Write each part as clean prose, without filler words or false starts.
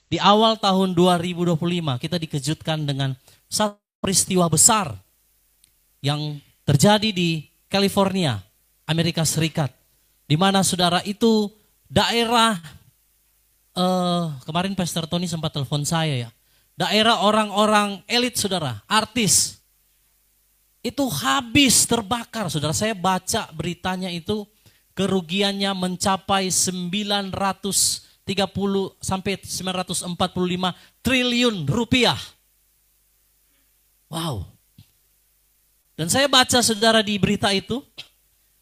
Di awal tahun 2025 kita dikejutkan dengan satu peristiwa besar yang terjadi di California, Amerika Serikat. Di mana saudara itu daerah, kemarin Pastor Tony sempat telepon saya ya. Daerah orang-orang elit saudara, artis. Itu habis terbakar saudara. Saya baca beritanya itu kerugiannya mencapai 930 sampai 945 triliun rupiah. Wow. Dan saya baca saudara di berita itu,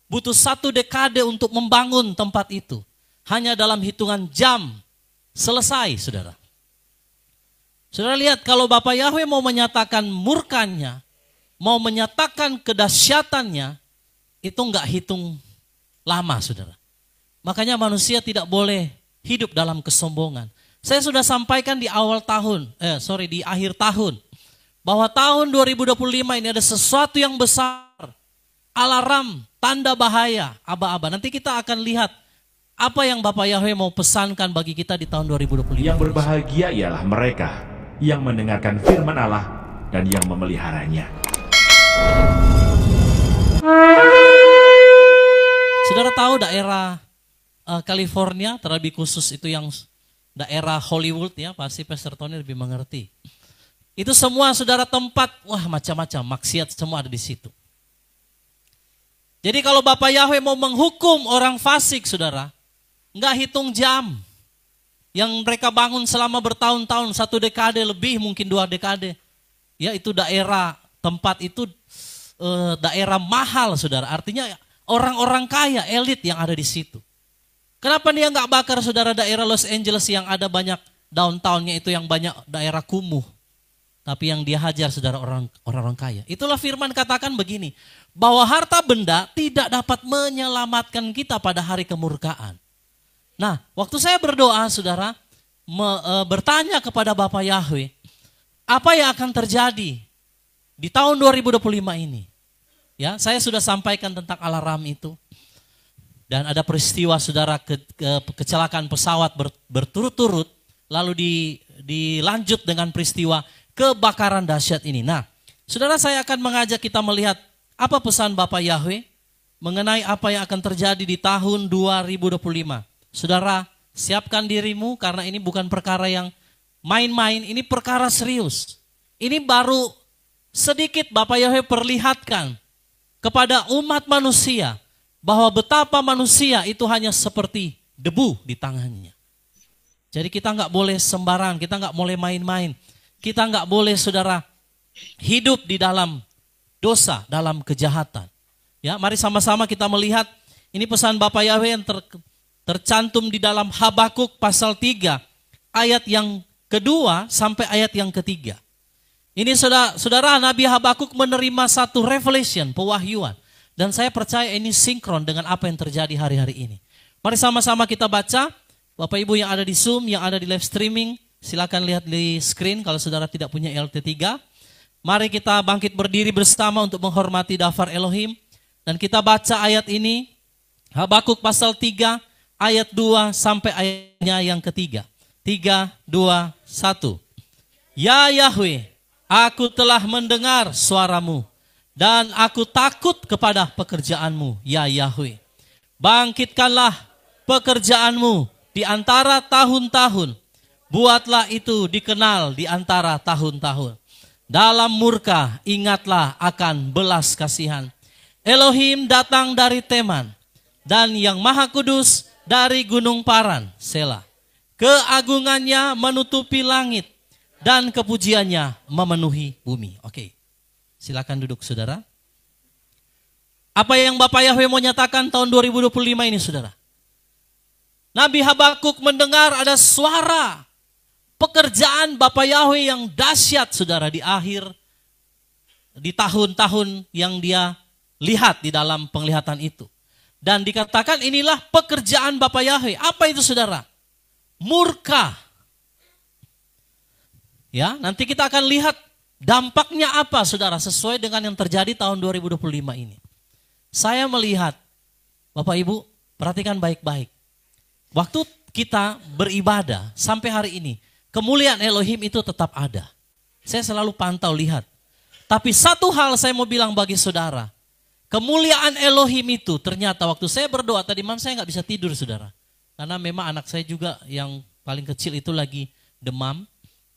butuh 1 dekade untuk membangun tempat itu. Hanya dalam hitungan jam selesai saudara. Saudara lihat kalau Bapak Yahweh mau menyatakan murkanya, mau menyatakan kedahsyatannya, itu enggak hitung lama saudara. Makanya manusia tidak boleh hidup dalam kesombongan. Saya sudah sampaikan di awal tahun, di akhir tahun. Bahwa tahun 2025 ini ada sesuatu yang besar. Alarm, tanda bahaya, aba-aba. Nanti kita akan lihat apa yang Bapak Yahweh mau pesankan bagi kita di tahun 2025. Yang berbahagia ialah mereka yang mendengarkan firman Allah dan yang memeliharanya. Saudara tahu daerah California, terlebih khusus itu yang daerah Hollywood ya, pasti Pastor Tony lebih mengerti. Itu semua saudara tempat, wah macam-macam, maksiat semua ada di situ. Jadi kalau Bapak Yahweh mau menghukum orang fasik saudara, enggak hitung jam. Yang mereka bangun selama bertahun-tahun, 1 dekade lebih, mungkin 2 dekade. Ya itu daerah, tempat itu daerah mahal saudara. Artinya orang-orang kaya, elit yang ada di situ. Kenapa dia enggak bakar saudara daerah Los Angeles yang ada banyak downtownnya itu yang banyak daerah kumuh. Tapi yang dia hajar saudara orang-orang kaya. Itulah firman katakan begini, bahwa harta benda tidak dapat menyelamatkan kita pada hari kemurkaan. Nah, waktu saya berdoa saudara, bertanya kepada Bapak Yahweh, apa yang akan terjadi di tahun 2025 ini? Ya, saya sudah sampaikan tentang alarm itu. Dan ada peristiwa saudara kecelakaan pesawat berturut-turut, lalu dilanjut dengan peristiwa kebakaran dahsyat ini. Nah, saudara saya akan mengajak kita melihat apa pesan Bapak Yahweh mengenai apa yang akan terjadi di tahun 2025. Saudara, siapkan dirimu karena ini bukan perkara yang main-main, ini perkara serius. Ini baru sedikit Bapak Yahweh perlihatkan kepada umat manusia bahwa betapa manusia itu hanya seperti debu di tangannya. Jadi kita nggak boleh sembarangan, kita nggak boleh main-main. Kita nggak boleh saudara hidup di dalam dosa, dalam kejahatan. Ya, mari sama-sama kita melihat ini pesan Bapak Yahweh yang tercantum di dalam Habakuk pasal 3 ayat yang kedua sampai ayat yang ketiga. Ini saudara Nabi Habakuk menerima satu revelation, pewahyuan. Dan saya percaya ini sinkron dengan apa yang terjadi hari-hari ini. Mari sama-sama kita baca. Bapak Ibu yang ada di Zoom, yang ada di live streaming, silakan lihat di screen kalau saudara tidak punya LT3. Mari kita bangkit berdiri bersama untuk menghormati Dafar Elohim. Dan kita baca ayat ini, Habakuk pasal 3, ayat 2 sampai ayatnya yang ketiga. 3, 2, 1. Ya Yahweh, aku telah mendengar suaramu, dan aku takut kepada pekerjaanmu, ya Yahweh. Bangkitkanlah pekerjaanmu di antara tahun-tahun. Buatlah itu dikenal di antara tahun-tahun. Dalam murka ingatlah akan belas kasihan. Elohim datang dari Teman, dan yang Maha Kudus dari Gunung Paran, Selah. Keagungannya menutupi langit, dan kepujiannya memenuhi bumi. Oke, silakan duduk saudara. Apa yang Bapak Yahweh mau nyatakan tahun 2025 ini saudara? Nabi Habakuk mendengar ada suara pekerjaan Bapak Yahweh yang dahsyat saudara di tahun-tahun yang dia lihat di dalam penglihatan itu. Dan dikatakan inilah pekerjaan Bapak Yahweh. Apa itu saudara? Murka. Ya, nanti kita akan lihat dampaknya apa saudara sesuai dengan yang terjadi tahun 2025 ini. Saya melihat, Bapak Ibu perhatikan baik-baik. Waktu kita beribadah sampai hari ini, kemuliaan Elohim itu tetap ada. Saya selalu pantau lihat. Tapi satu hal saya mau bilang bagi saudara. Kemuliaan Elohim itu ternyata waktu saya berdoa tadi malam saya nggak bisa tidur saudara. Karena memang anak saya juga yang paling kecil itu lagi demam.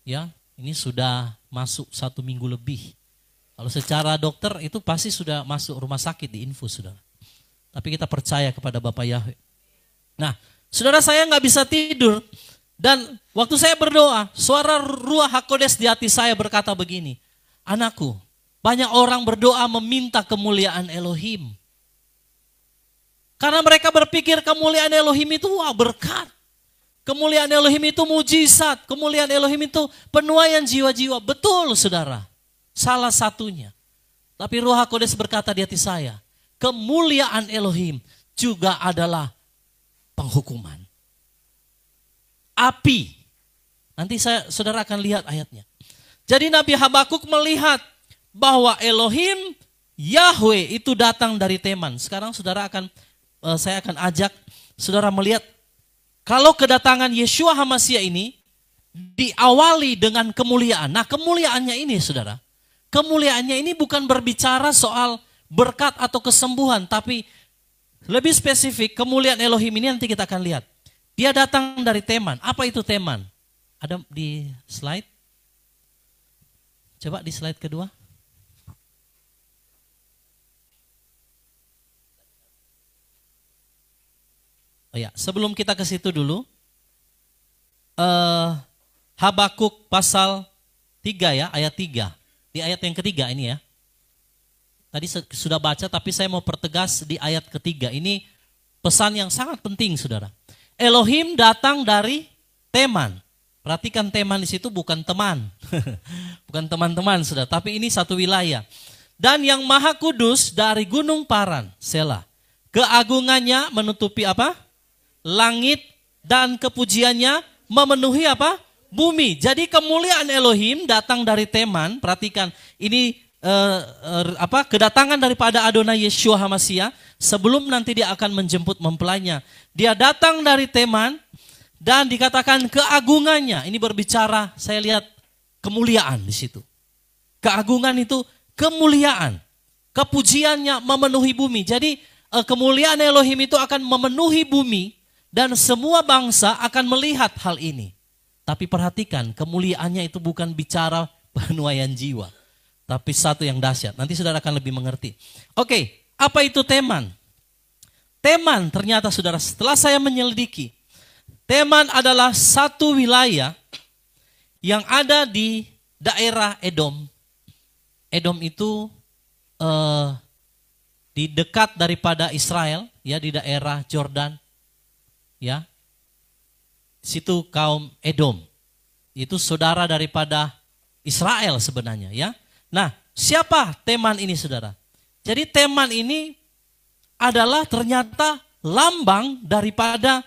Ya, ini sudah masuk 1 minggu lebih. Kalau secara dokter itu pasti sudah masuk rumah sakit di infus saudara. Tapi kita percaya kepada Bapak Yahweh. Nah, saudara saya nggak bisa tidur. Dan waktu saya berdoa, suara Ruach HaKodes di hati saya berkata begini. Anakku, banyak orang berdoa meminta kemuliaan Elohim. Karena mereka berpikir kemuliaan Elohim itu berkat. Kemuliaan Elohim itu mujizat. Kemuliaan Elohim itu penuaian jiwa-jiwa. Betul saudara. Salah satunya. Tapi Ruach HaKodes berkata di hati saya. Kemuliaan Elohim juga adalah penghukuman. Api. Nanti saudara akan lihat ayatnya. Jadi Nabi Habakuk melihat bahwa Elohim Yahweh itu datang dari Teman. Sekarang saya akan ajak saudara melihat kalau kedatangan Yeshua HaMashiach ini diawali dengan kemuliaan. Nah, kemuliaannya ini saudara, kemuliaannya ini bukan berbicara soal berkat atau kesembuhan, tapi lebih spesifik kemuliaan Elohim ini nanti kita akan lihat. Dia datang dari Teman. Apa itu Teman? Ada di slide? Coba di slide kedua. Oh ya, sebelum kita ke situ dulu. Habakuk pasal 3 ya, ayat 3. Di ayat yang ketiga ini ya. Tadi sudah baca tapi saya mau pertegas di ayat ketiga. Ini pesan yang sangat penting saudara. Elohim datang dari Teman. Perhatikan Teman di situ bukan teman. Bukan teman-teman saudara, tapi ini satu wilayah. Dan yang maha kudus dari gunung Paran, Selah. Keagungannya menutupi apa? Langit dan kepujiannya memenuhi apa? Bumi. Jadi kemuliaan Elohim datang dari Teman. Perhatikan, ini kedatangan daripada Adonai Yeshua HaMashiach sebelum nanti dia akan menjemput mempelainya. Dia datang dari Teman dan dikatakan keagungannya. Ini berbicara, saya lihat kemuliaan di situ. Keagungan itu kemuliaan. Kepujiannya memenuhi bumi. Jadi kemuliaan Elohim itu akan memenuhi bumi dan semua bangsa akan melihat hal ini. Tapi perhatikan, kemuliaannya itu bukan bicara penuaian jiwa. Tapi satu yang dahsyat. Nanti saudara akan lebih mengerti. Oke, apa itu Teman? Teman ternyata saudara setelah saya menyelidiki. Teman adalah satu wilayah yang ada di daerah Edom. Edom itu di dekat daripada Israel, ya di daerah Jordan, ya. Situ kaum Edom. Itu saudara daripada Israel sebenarnya, ya. Nah, siapa Teman ini saudara? Jadi Teman ini adalah ternyata lambang daripada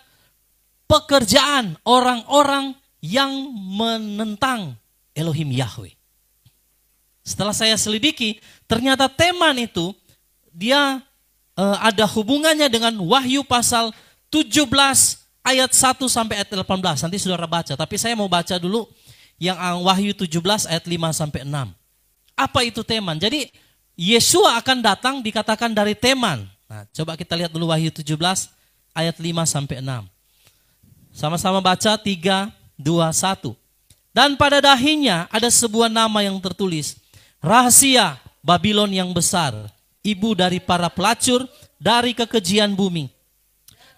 pekerjaan orang-orang yang menentang Elohim Yahweh. Setelah saya selidiki, ternyata Teman itu dia ada hubungannya dengan Wahyu pasal 17 ayat 1 sampai ayat 18. Nanti saudara baca, tapi saya mau baca dulu yang Wahyu 17 ayat 5 sampai 6. Apa itu Teman? Jadi Yeshua akan datang dikatakan dari Teman. Nah, coba kita lihat dulu Wahyu 17 ayat 5 sampai 6. Sama-sama baca 3, 2, 1. Dan pada dahinya ada sebuah nama yang tertulis. Rahasia Babylon yang besar. Ibu dari para pelacur dari kekejian bumi.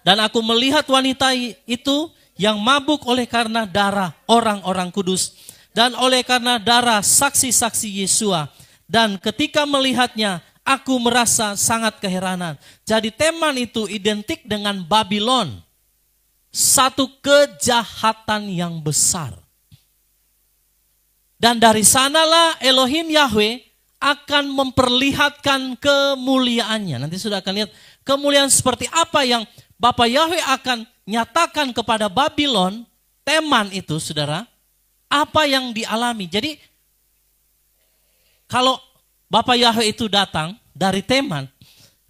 Dan aku melihat wanita itu yang mabuk oleh karena darah orang-orang kudus. Dan oleh karena darah saksi-saksi Yeshua. Dan ketika melihatnya, aku merasa sangat keheranan. Jadi Teman itu identik dengan Babylon. Satu kejahatan yang besar. Dan dari sanalah Elohim Yahweh akan memperlihatkan kemuliaannya. Nanti sudah akan lihat kemuliaan seperti apa yang Bapak Yahweh akan nyatakan kepada Babylon. Teman itu saudara, apa yang dialami. Jadi kalau Bapak Yahweh itu datang dari Teman,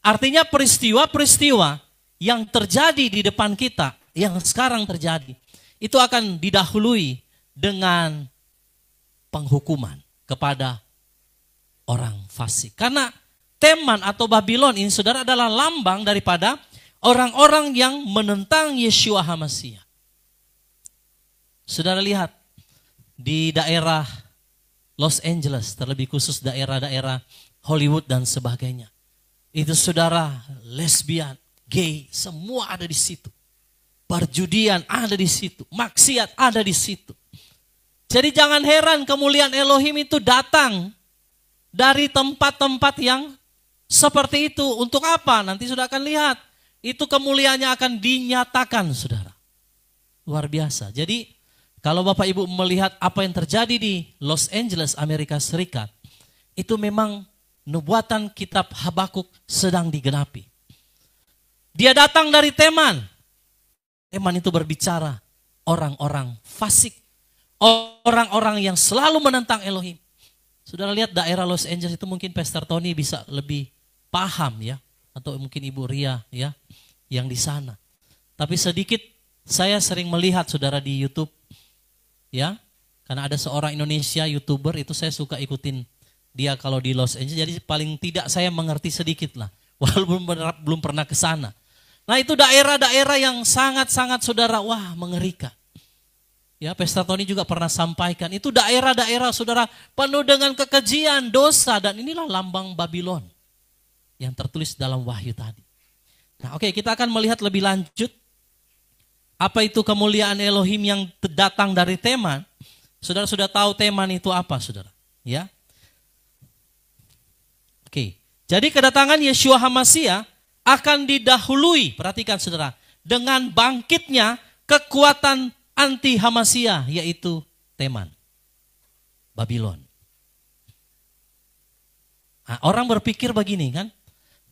artinya peristiwa-peristiwa yang terjadi di depan kita, yang sekarang terjadi, itu akan didahului dengan penghukuman kepada orang fasik. Karena Teman atau Babilon ini saudara adalah lambang daripada orang-orang yang menentang Yeshua HaMasiah. Saudara lihat di daerah Los Angeles, terlebih khusus daerah-daerah Hollywood dan sebagainya. Itu saudara lesbian, gay, semua ada di situ. Perjudian ada di situ, maksiat ada di situ. Jadi jangan heran kemuliaan Elohim itu datang dari tempat-tempat yang seperti itu. Untuk apa? Nanti sudah akan lihat. Itu kemuliaannya akan dinyatakan, saudara. Luar biasa. Jadi kalau Bapak Ibu melihat apa yang terjadi di Los Angeles, Amerika Serikat, itu memang nubuatan kitab Habakuk sedang digenapi. Dia datang dari Teman. Teman itu berbicara orang-orang fasik. Orang-orang yang selalu menentang Elohim. Saudara lihat daerah Los Angeles itu mungkin Pastor Tony bisa lebih paham ya. Atau mungkin Ibu Ria ya yang di sana. Tapi sedikit saya sering melihat saudara di YouTube ya. Karena ada seorang Indonesia YouTuber itu saya suka ikutin dia kalau di Los Angeles. Jadi paling tidak saya mengerti sedikit lah. Walaupun belum pernah ke sana. Nah itu daerah-daerah yang sangat-sangat saudara wah mengerikan. Ya, Pastor Tony juga pernah sampaikan, itu daerah-daerah saudara penuh dengan kekejian, dosa, dan inilah lambang Babilon yang tertulis dalam Wahyu tadi. Nah oke, kita akan melihat lebih lanjut, apa itu kemuliaan Elohim yang datang dari Teman. Saudara sudah tahu Teman itu apa, saudara? Ya. Oke, jadi kedatangan Yeshua HaMasiah akan didahului, perhatikan saudara, dengan bangkitnya kekuatan anti HaMasiah, yaitu Teman, Babilon. Nah, orang berpikir begini kan,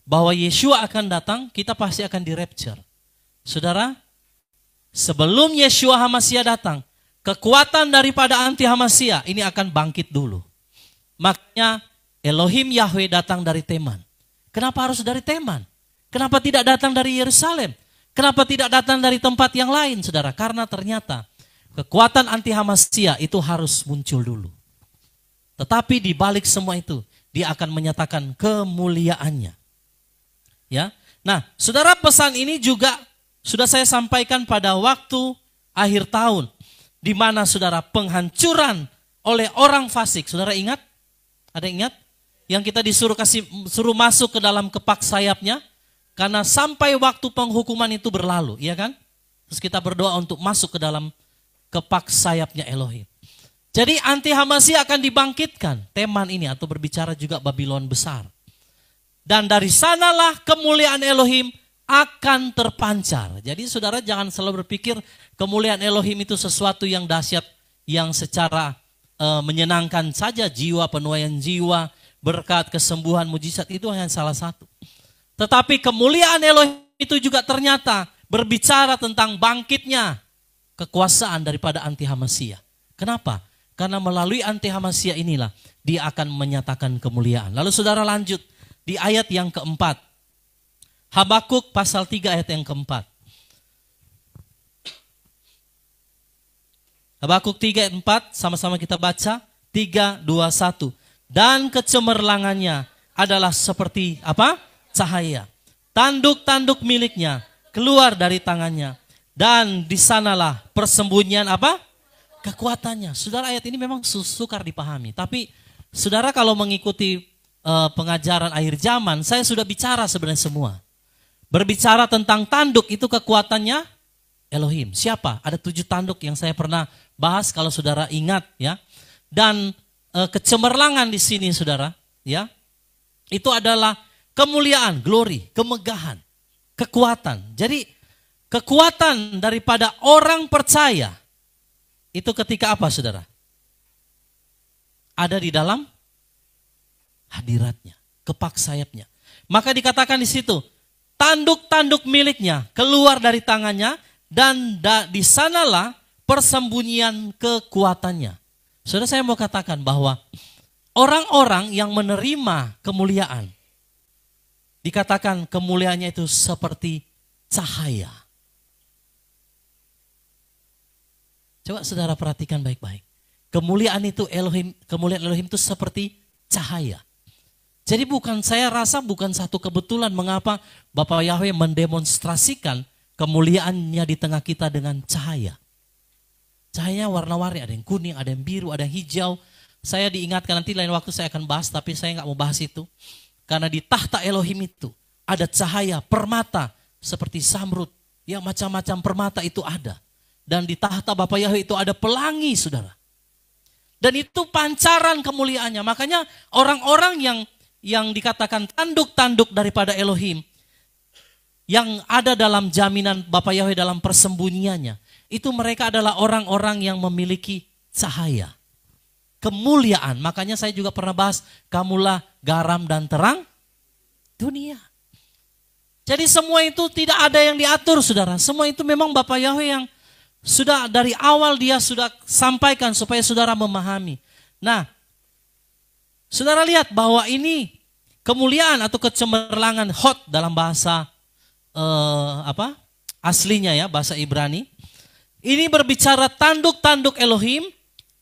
bahwa Yeshua akan datang, kita pasti akan di-rapture. Saudara, sebelum Yeshua HaMasiah datang, kekuatan daripada anti HaMasiah ini akan bangkit dulu. Makanya Elohim Yahweh datang dari Teman. Kenapa harus dari Teman? Kenapa tidak datang dari Yerusalem? Kenapa tidak datang dari tempat yang lain, saudara? Karena ternyata kekuatan anti HaMasiah itu harus muncul dulu. Tetapi di balik semua itu, dia akan menyatakan kemuliaannya. Ya, nah, saudara, pesan ini juga sudah saya sampaikan pada waktu akhir tahun, di mana saudara penghancuran oleh orang fasik. Saudara ingat? Ada yang ingat? Yang kita suruh masuk ke dalam kepak sayapnya. Karena sampai waktu penghukuman itu berlalu, iya kan? Terus kita berdoa untuk masuk ke dalam kepak sayapnya Elohim. Jadi anti HaMasiah akan dibangkitkan, Teman ini, atau berbicara juga Babilon besar. Dan dari sanalah kemuliaan Elohim akan terpancar. Jadi saudara jangan selalu berpikir kemuliaan Elohim itu sesuatu yang dahsyat, yang secara menyenangkan saja jiwa, penuaian jiwa, berkat, kesembuhan, mujizat, itu hanya salah satu. Tetapi kemuliaan Elohim itu juga ternyata berbicara tentang bangkitnya kekuasaan daripada anti HaMasiah. Kenapa? Karena melalui anti HaMasiah inilah dia akan menyatakan kemuliaan. Lalu saudara lanjut di ayat yang keempat. Habakuk pasal 3 ayat yang keempat. Habakuk 3 ayat 4 sama-sama kita baca. 3, 2, 1. Dan kecemerlangannya adalah seperti apa? Cahaya. Tanduk-tanduk miliknya keluar dari tangannya. Dan di sanalah persembunyian apa? Kekuatannya. Saudara, ayat ini memang sukar dipahami. Tapi saudara kalau mengikuti pengajaran akhir zaman, saya sudah bicara sebenarnya semua. Berbicara tentang tanduk itu kekuatannya Elohim. Siapa? Ada 7 tanduk yang saya pernah bahas kalau saudara ingat ya. Dan kecemerlangan di sini saudara ya. Itu adalah kemuliaan, glory, kemegahan, kekuatan. Jadi kekuatan daripada orang percaya itu ketika apa saudara? Ada di dalam hadiratnya, kepak sayapnya. Maka dikatakan di situ, tanduk-tanduk miliknya keluar dari tangannya dan di sanalah persembunyian kekuatannya. Saudara, saya mau katakan bahwa orang-orang yang menerima kemuliaan, dikatakan kemuliaannya itu seperti cahaya. Coba saudara perhatikan baik-baik. Kemuliaan Elohim itu seperti cahaya. Jadi saya rasa bukan satu kebetulan mengapa Bapa Yahweh mendemonstrasikan kemuliaannya di tengah kita dengan cahaya. Cahayanya warna-warni, ada yang kuning, ada yang biru, ada yang hijau. Saya diingatkan nanti lain waktu saya akan bahas, tapi saya nggak mau bahas itu. Karena di tahta Elohim itu ada cahaya, permata seperti samrud. Ya macam-macam permata itu ada. Dan di tahta Bapa Yahweh itu ada pelangi, saudara. Dan itu pancaran kemuliaannya. Makanya orang-orang yang dikatakan tanduk-tanduk daripada Elohim, yang ada dalam jaminan Bapa Yahweh dalam persembunyiannya, itu mereka adalah orang-orang yang memiliki cahaya. Kemuliaan, makanya saya juga pernah bahas, kamulah garam dan terang dunia. Jadi semua itu tidak ada yang diatur, saudara. Semua itu memang Bapa Yahweh yang sudah dari awal dia sudah sampaikan supaya saudara memahami. Nah, saudara lihat bahwa ini kemuliaan atau kecemerlangan hot dalam bahasa aslinya ya, bahasa Ibrani. Ini berbicara tanduk-tanduk Elohim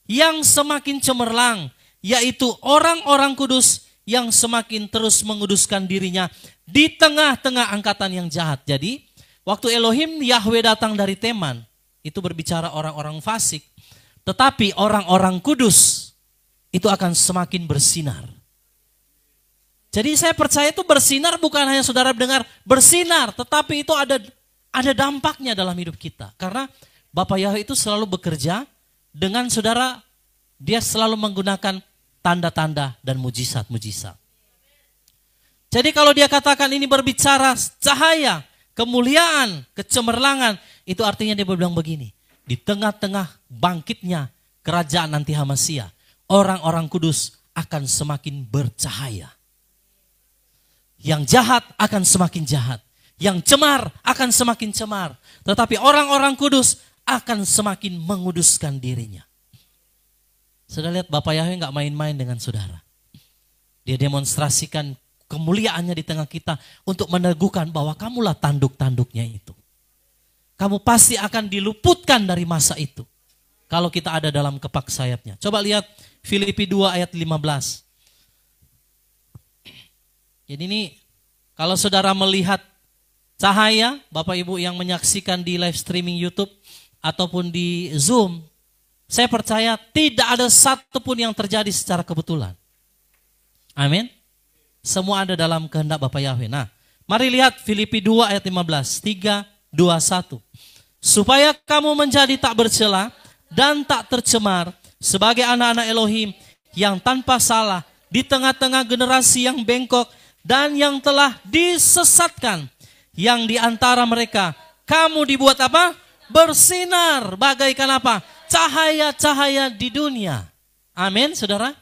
yang semakin cemerlang, yaitu orang-orang kudus yang semakin terus menguduskan dirinya di tengah-tengah angkatan yang jahat. Jadi, waktu Elohim Yahweh datang dari Teman, itu berbicara orang-orang fasik. Tetapi orang-orang kudus itu akan semakin bersinar. Jadi saya percaya itu bersinar bukan hanya saudara dengar bersinar, tetapi itu ada dampaknya dalam hidup kita. Karena Bapa Yahweh itu selalu bekerja dengan saudara, dia selalu menggunakan tanda-tanda dan mujizat-mujizat. Jadi kalau dia katakan ini berbicara cahaya, kemuliaan, kecemerlangan, itu artinya dia bilang begini, di tengah-tengah bangkitnya kerajaan nanti Hamasia, orang-orang kudus akan semakin bercahaya. Yang jahat akan semakin jahat, yang cemar akan semakin cemar, tetapi orang-orang kudus akan semakin menguduskan dirinya. Saudara lihat Bapa Yahweh nggak main-main dengan saudara. Dia demonstrasikan kemuliaannya di tengah kita untuk meneguhkan bahwa kamulah tanduk-tanduknya itu. Kamu pasti akan diluputkan dari masa itu kalau kita ada dalam kepak sayapnya. Coba lihat Filipi 2 ayat 15. Jadi ini kalau saudara melihat cahaya, Bapak Ibu yang menyaksikan di live streaming YouTube ataupun di Zoom, saya percaya tidak ada satupun yang terjadi secara kebetulan. Amin. Semua ada dalam kehendak Bapa Yahweh. Nah, mari lihat Filipi 2 ayat 15, 3, 2, 1. Supaya kamu menjadi tak bercela dan tak tercemar sebagai anak-anak Elohim yang tanpa salah di tengah-tengah generasi yang bengkok dan yang telah disesatkan, yang di antara mereka kamu dibuat apa? Bersinar bagaikan apa? Cahaya-cahaya di dunia. Amin, saudara.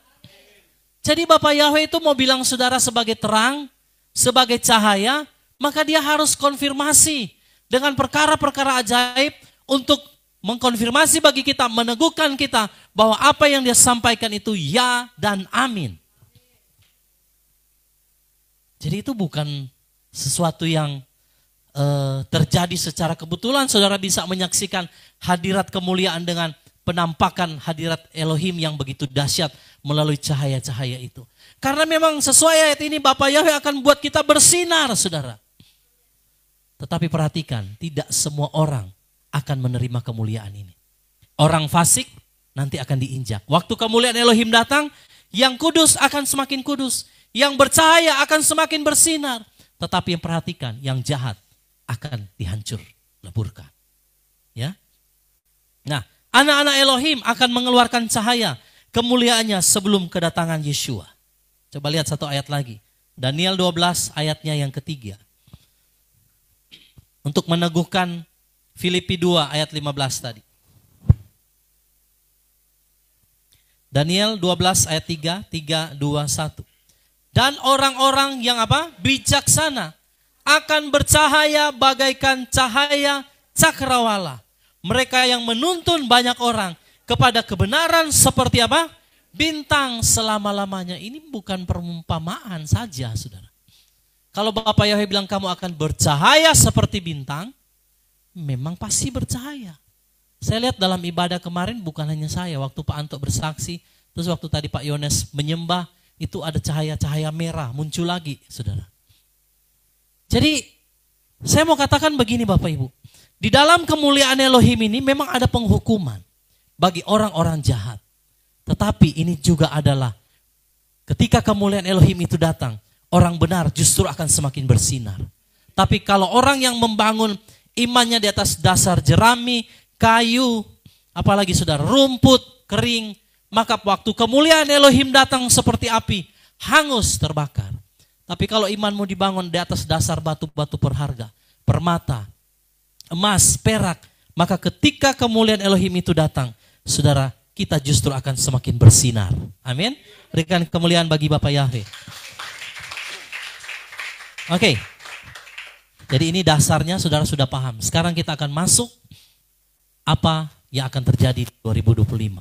Jadi Bapa Yahweh itu mau bilang saudara sebagai terang, sebagai cahaya, maka dia harus konfirmasi dengan perkara-perkara ajaib untuk mengkonfirmasi bagi kita, meneguhkan kita bahwa apa yang dia sampaikan itu ya dan amin. Jadi itu bukan sesuatu yang terjadi secara kebetulan. Saudara bisa menyaksikan hadirat kemuliaan dengan penampakan hadirat Elohim yang begitu dahsyat melalui cahaya-cahaya itu. Karena memang sesuai ayat ini Bapa Yahweh akan buat kita bersinar, saudara. Tetapi perhatikan, tidak semua orang akan menerima kemuliaan ini. Orang fasik nanti akan diinjak. Waktu kemuliaan Elohim datang, yang kudus akan semakin kudus, yang bercahaya akan semakin bersinar. Tetapi yang perhatikan, yang jahat akan dihancur, leburkan. Ya. Nah, anak-anak Elohim akan mengeluarkan cahaya kemuliaannya sebelum kedatangan Yeshua. Coba lihat satu ayat lagi. Daniel 12 ayatnya yang ketiga. Untuk meneguhkan Filipi 2 ayat 15 tadi. Daniel 12 ayat 3, 3, 2, 1. Dan orang-orang yang apa? Bijaksana akan bercahaya bagaikan cahaya cakrawala. Mereka yang menuntun banyak orang kepada kebenaran seperti apa? Bintang selama-lamanya. Ini bukan perumpamaan saja, saudara. Kalau Bapa Yahweh bilang kamu akan bercahaya seperti bintang, memang pasti bercahaya. Saya lihat dalam ibadah kemarin bukan hanya saya, waktu Pak Anto bersaksi, terus waktu tadi Pak Yones menyembah, itu ada cahaya-cahaya merah muncul lagi, saudara. Jadi saya mau katakan begini Bapak Ibu, di dalam kemuliaan Elohim ini memang ada penghukuman bagi orang-orang jahat. Tetapi ini juga adalah ketika kemuliaan Elohim itu datang, orang benar justru akan semakin bersinar. Tapi kalau orang yang membangun imannya di atas dasar jerami, kayu, apalagi saudara, rumput kering, maka waktu kemuliaan Elohim datang seperti api, hangus terbakar. Tapi kalau imanmu dibangun di atas dasar batu-batu berharga, permata, emas, perak, maka ketika kemuliaan Elohim itu datang, saudara, kita justru akan semakin bersinar. Amin. Berikan kemuliaan bagi Bapak Yahweh. Oke. Jadi ini dasarnya saudara sudah paham. Sekarang kita akan masuk apa yang akan terjadi di 2025.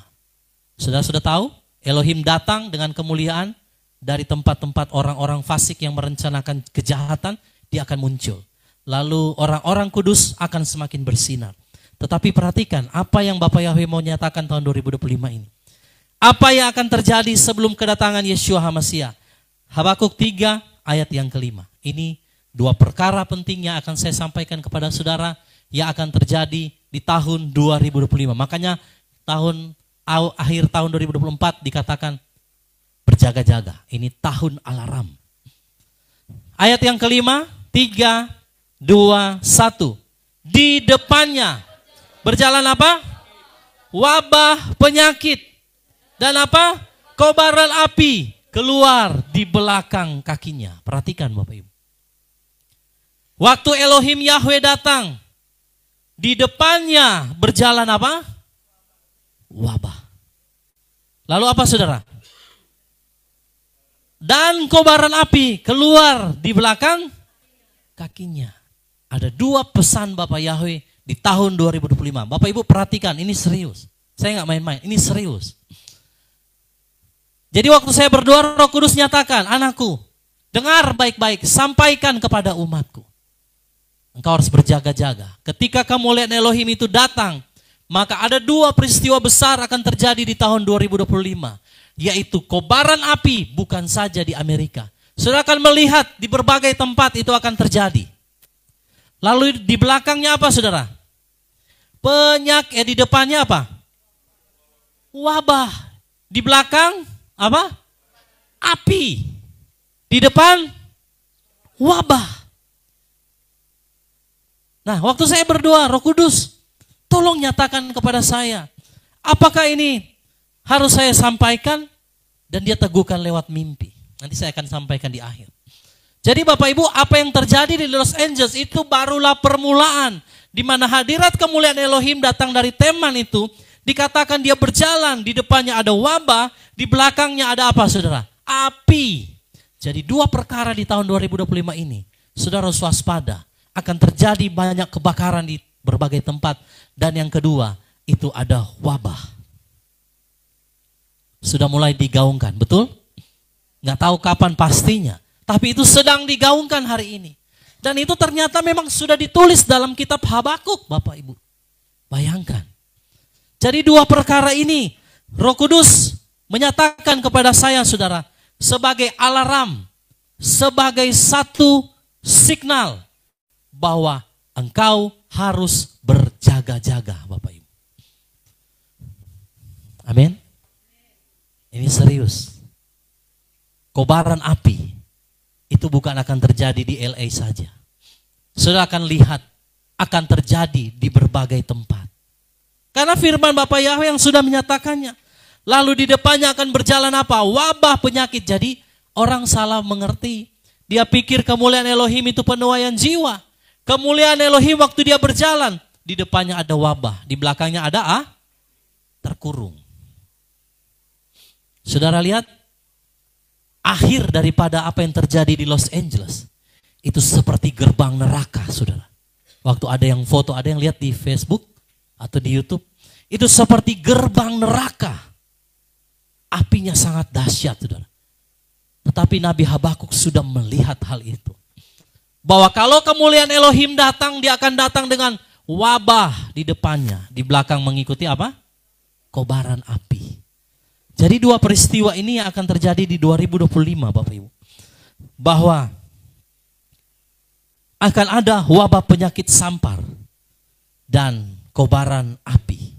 Saudara sudah tahu, Elohim datang dengan kemuliaan dari tempat-tempat orang-orang fasik yang merencanakan kejahatan, dia akan muncul. Lalu orang-orang kudus akan semakin bersinar. Tetapi perhatikan apa yang Bapak Yahweh mau nyatakan tahun 2025 ini. Apa yang akan terjadi sebelum kedatangan Yeshua HaMashiach? Habakuk 3 ayat yang kelima. Ini dua perkara penting yang akan saya sampaikan kepada saudara yang akan terjadi di tahun 2025. Makanya akhir tahun 2024 dikatakan berjaga-jaga. Ini tahun alarm. Ayat yang kelima, 3, 2, 1. Di depannya berjalan apa? Wabah, penyakit. Dan apa? Kobaran api keluar di belakang kakinya. Perhatikan Bapak Ibu. Waktu Elohim Yahweh datang, di depannya berjalan apa? Wabah. Lalu apa saudara? Dan kobaran api keluar di belakang kakinya. Ada dua pesan Bapak Yahweh di tahun 2025. Bapak Ibu perhatikan, ini serius. Saya nggak main-main, ini serius. Jadi waktu saya berdoa, Roh Kudus nyatakan, anakku, dengar baik-baik, sampaikan kepada umatku. Engkau harus berjaga-jaga. Ketika kemuliaan Elohim itu datang, maka ada dua peristiwa besar akan terjadi di tahun 2025. Yaitu kobaran api, bukan saja di Amerika. Saudara akan melihat di berbagai tempat itu akan terjadi. Lalu di belakangnya apa saudara? Di depannya apa? Wabah. Di belakang apa? Api. Di depan wabah. Nah, waktu saya berdoa, Roh Kudus, tolong nyatakan kepada saya, apakah ini harus saya sampaikan? Dan dia teguhkan lewat mimpi. Nanti saya akan sampaikan di akhir. Jadi Bapak Ibu, apa yang terjadi di Los Angeles itu barulah permulaan. Di mana hadirat kemuliaan Elohim datang dari Teman itu, dikatakan dia berjalan, di depannya ada wabah, di belakangnya ada apa saudara? Api. Jadi dua perkara di tahun 2025 ini, saudara harus waspada. Akan terjadi banyak kebakaran di berbagai tempat. Dan yang kedua, itu ada wabah. Sudah mulai digaungkan, betul? Nggak tahu kapan pastinya. Tapi itu sedang digaungkan hari ini. Dan itu ternyata memang sudah ditulis dalam kitab Habakuk, Bapak Ibu. Bayangkan. Jadi dua perkara ini, Roh Kudus menyatakan kepada saya, saudara, sebagai alarm, sebagai satu signal, bahwa engkau harus berjaga-jaga, Bapak Ibu. Amin. Ini serius. Kobaran api itu bukan akan terjadi di LA saja. Saudara akan lihat akan terjadi di berbagai tempat. Karena firman Bapak Yahweh yang sudah menyatakannya. Lalu di depannya akan berjalan apa? Wabah, penyakit. Jadi orang salah mengerti. Dia pikir kemuliaan Elohim itu penuaian jiwa. Kemuliaan Elohim waktu dia berjalan, di depannya ada wabah, di belakangnya ada terkurung. Saudara lihat, akhir daripada apa yang terjadi di Los Angeles, itu seperti gerbang neraka, saudara. Waktu ada yang foto, ada yang lihat di Facebook atau di YouTube, itu seperti gerbang neraka. Apinya sangat dahsyat, saudara. Tetapi Nabi Habakuk sudah melihat hal itu. Bahwa kalau kemuliaan Elohim datang, dia akan datang dengan wabah di depannya, di belakang mengikuti apa? Kobaran api. Jadi dua peristiwa ini yang akan terjadi di 2025 Bapak Ibu. Bahwa akan ada wabah penyakit sampar dan kobaran api.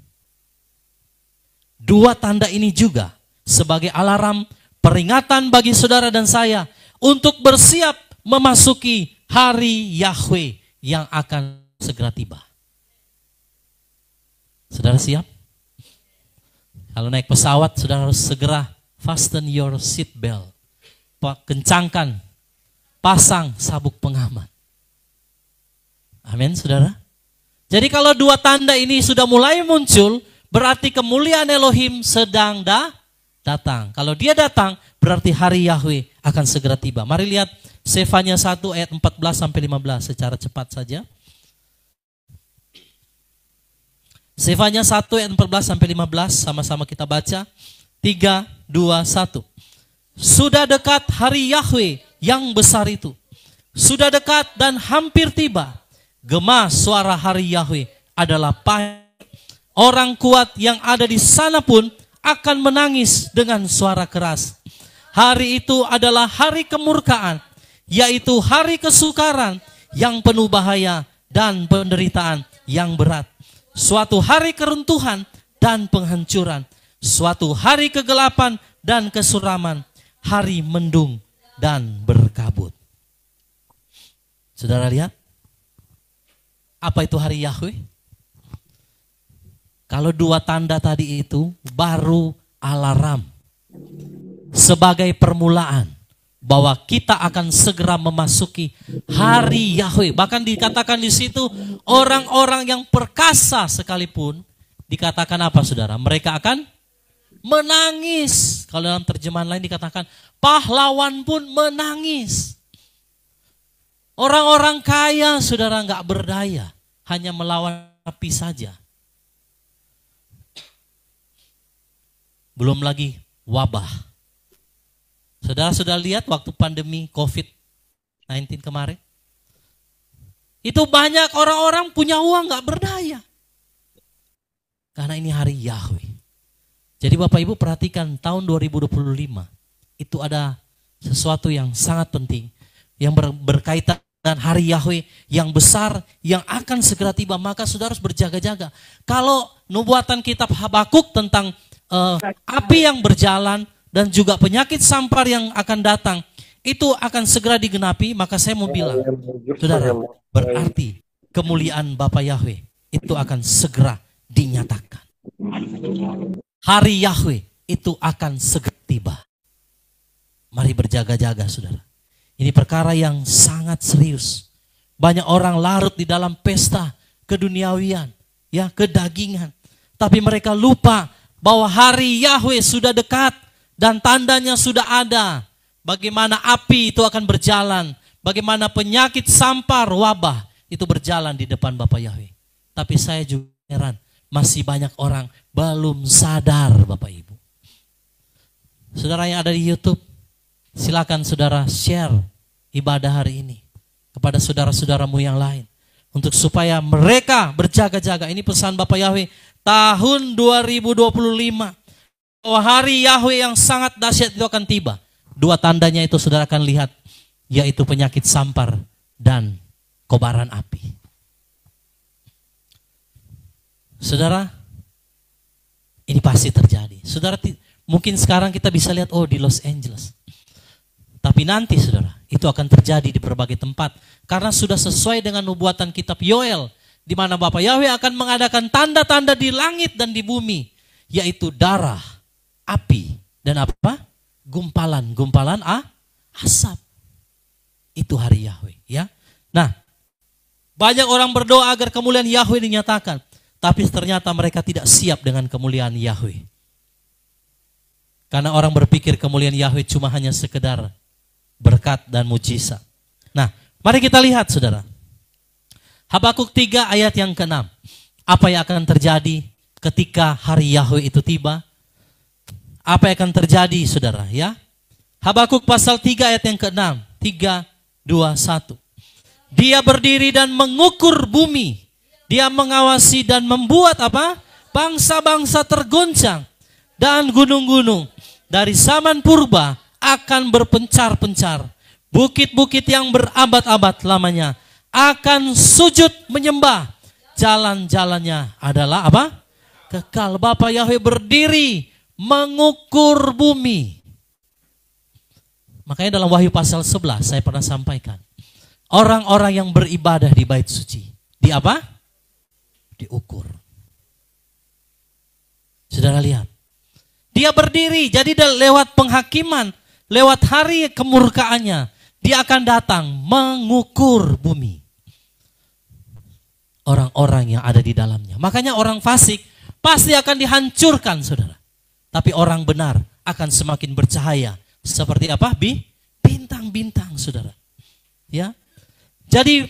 Dua tanda ini juga sebagai alarm peringatan bagi saudara dan saya untuk bersiap memasuki hari Yahweh yang akan segera tiba. Saudara siap? Kalau naik pesawat, saudara harus segera fasten your seat belt. Kencangkan, pasang sabuk pengaman. Amin, saudara. Jadi kalau dua tanda ini sudah mulai muncul, berarti kemuliaan Elohim sedang datang. Kalau dia datang, berarti hari Yahweh akan segera tiba. Mari lihat Sefanya 1 ayat 14-15 secara cepat saja. Sefanya 1 ayat 14-15, sama-sama kita baca. 3, 2, 1. Sudah dekat hari Yahweh yang besar itu. Sudah dekat dan hampir tiba. Gema suara hari Yahweh adalah pahit. Orang kuat yang ada di sana pun akan menangis dengan suara keras. Hari itu adalah hari kemurkaan, yaitu hari kesukaran yang penuh bahaya dan penderitaan yang berat. Suatu hari keruntuhan dan penghancuran. Suatu hari kegelapan dan kesuraman. Hari mendung dan berkabut. Saudara lihat? Apa itu hari Yahweh? Kalau dua tanda tadi itu baru alarm. Sebagai permulaan. Bahwa kita akan segera memasuki hari Yahweh. Bahkan dikatakan di situ orang-orang yang perkasa sekalipun dikatakan apa saudara? Mereka akan menangis. Kalau dalam terjemahan lain dikatakan pahlawan pun menangis. Orang-orang kaya saudara nggak berdaya, hanya melawan api saja. Belum lagi wabah. Saudara sudah lihat waktu pandemi COVID-19 kemarin? Itu banyak orang-orang punya uang gak berdaya. Karena ini hari Yahweh. Jadi Bapak Ibu perhatikan tahun 2025. Itu ada sesuatu yang sangat penting. Yang berkaitan dengan hari Yahweh yang besar yang akan segera tiba. Maka saudara harus berjaga-jaga. Kalau nubuatan kitab Habakuk tentang api yang berjalan dan juga penyakit sampar yang akan datang, itu akan segera digenapi, maka saya mau bilang, saudara, berarti kemuliaan Bapa Yahweh itu akan segera dinyatakan. Hari Yahweh itu akan segera tiba. Mari berjaga-jaga saudara. Ini perkara yang sangat serius. Banyak orang larut di dalam pesta keduniawian, ya, kedagingan. Tapi mereka lupa bahwa hari Yahweh sudah dekat dan tandanya sudah ada. Bagaimana api itu akan berjalan, bagaimana penyakit sampar, wabah itu berjalan di depan Bapa Yahweh. Tapi saya juga heran, masih banyak orang belum sadar Bapak Ibu. Saudara yang ada di YouTube, silakan saudara share ibadah hari ini kepada saudara-saudaramu yang lain. Untuk supaya mereka berjaga-jaga. Ini pesan Bapa Yahweh tahun 2025. Bahwa hari Yahweh yang sangat dahsyat itu akan tiba. Dua tandanya itu saudara akan lihat. Yaitu penyakit sampar dan kobaran api. Saudara, ini pasti terjadi. Saudara, mungkin sekarang kita bisa lihat, oh di Los Angeles. Tapi nanti saudara, itu akan terjadi di berbagai tempat. Karena sudah sesuai dengan nubuatan kitab Yoel. Di mana Bapa Yahweh akan mengadakan tanda-tanda di langit dan di bumi. Yaitu darah, api, dan apa? Gumpalan asap. Itu hari Yahweh, ya. Nah, banyak orang berdoa agar kemuliaan Yahweh dinyatakan. Tapi ternyata mereka tidak siap dengan kemuliaan Yahweh. Karena orang berpikir kemuliaan Yahweh cuma hanya sekedar berkat dan mujizat. Nah, mari kita lihat saudara. Habakuk 3 ayat yang ke-6. Apa yang akan terjadi ketika hari Yahweh itu tiba? Apa yang akan terjadi saudara, ya? Habakuk pasal 3 ayat yang ke-6. 3, 2, 1. Dia berdiri dan mengukur bumi Dia mengawasi dan membuat apa? Bangsa-bangsa tergoncang. Dan gunung-gunung dari zaman purba akan berpencar-pencar. Bukit-bukit yang berabad-abad lamanya akan sujud menyembah. Jalan-jalannya adalah apa? Kekal. Bapa Yahweh berdiri mengukur bumi. Makanya dalam Wahyu pasal 11 saya pernah sampaikan. Orang-orang yang beribadah di bait suci. Di apa? Diukur. Saudara lihat. Dia berdiri, jadi lewat penghakiman, lewat hari kemurkaannya, dia akan datang mengukur bumi. Orang-orang yang ada di dalamnya. Makanya orang fasik pasti akan dihancurkan, saudara. Tapi orang benar akan semakin bercahaya. Seperti apa? Bintang-bintang, saudara. Ya. Jadi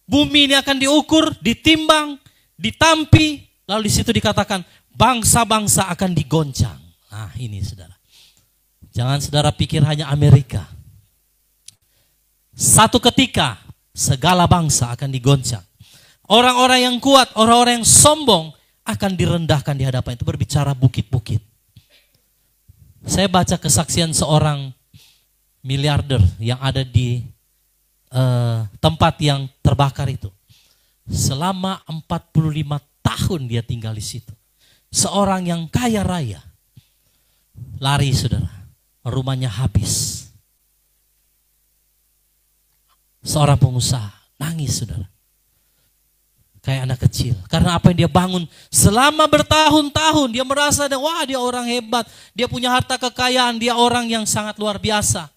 bumi ini akan diukur, ditimbang, ditampi, lalu di situ dikatakan bangsa-bangsa akan digoncang. Nah ini saudara. Jangan saudara pikir hanya Amerika. Satu ketika segala bangsa akan digoncang. Orang-orang yang kuat, orang-orang yang sombong akan direndahkan di hadapan. Itu berbicara bukit-bukit. Saya baca kesaksian seorang miliarder yang ada di tempat yang terbakar itu. Selama 45 tahun dia tinggal di situ. Seorang yang kaya raya. Lari saudara, rumahnya habis. Seorang pengusaha, nangis saudara. Kayak anak kecil. Karena apa yang dia bangun selama bertahun-tahun. Dia merasa, wah dia orang hebat. Dia punya harta kekayaan, dia orang yang sangat luar biasa.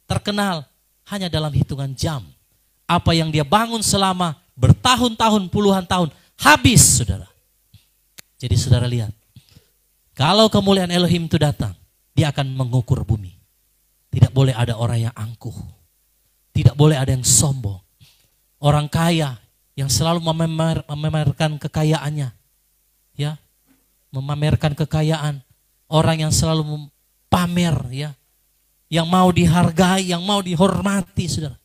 Terkenal hanya dalam hitungan jam. Apa yang dia bangun selama bertahun-tahun, puluhan tahun, habis saudara. Jadi saudara lihat. Kalau kemuliaan Elohim itu datang, dia akan mengukur bumi. Tidak boleh ada orang yang angkuh. Tidak boleh ada yang sombong. Orang kaya yang selalu memamerkan kekayaannya. Ya, memamerkan kekayaan. Orang yang selalu pamer, ya. Yang mau dihargai, yang mau dihormati, saudara.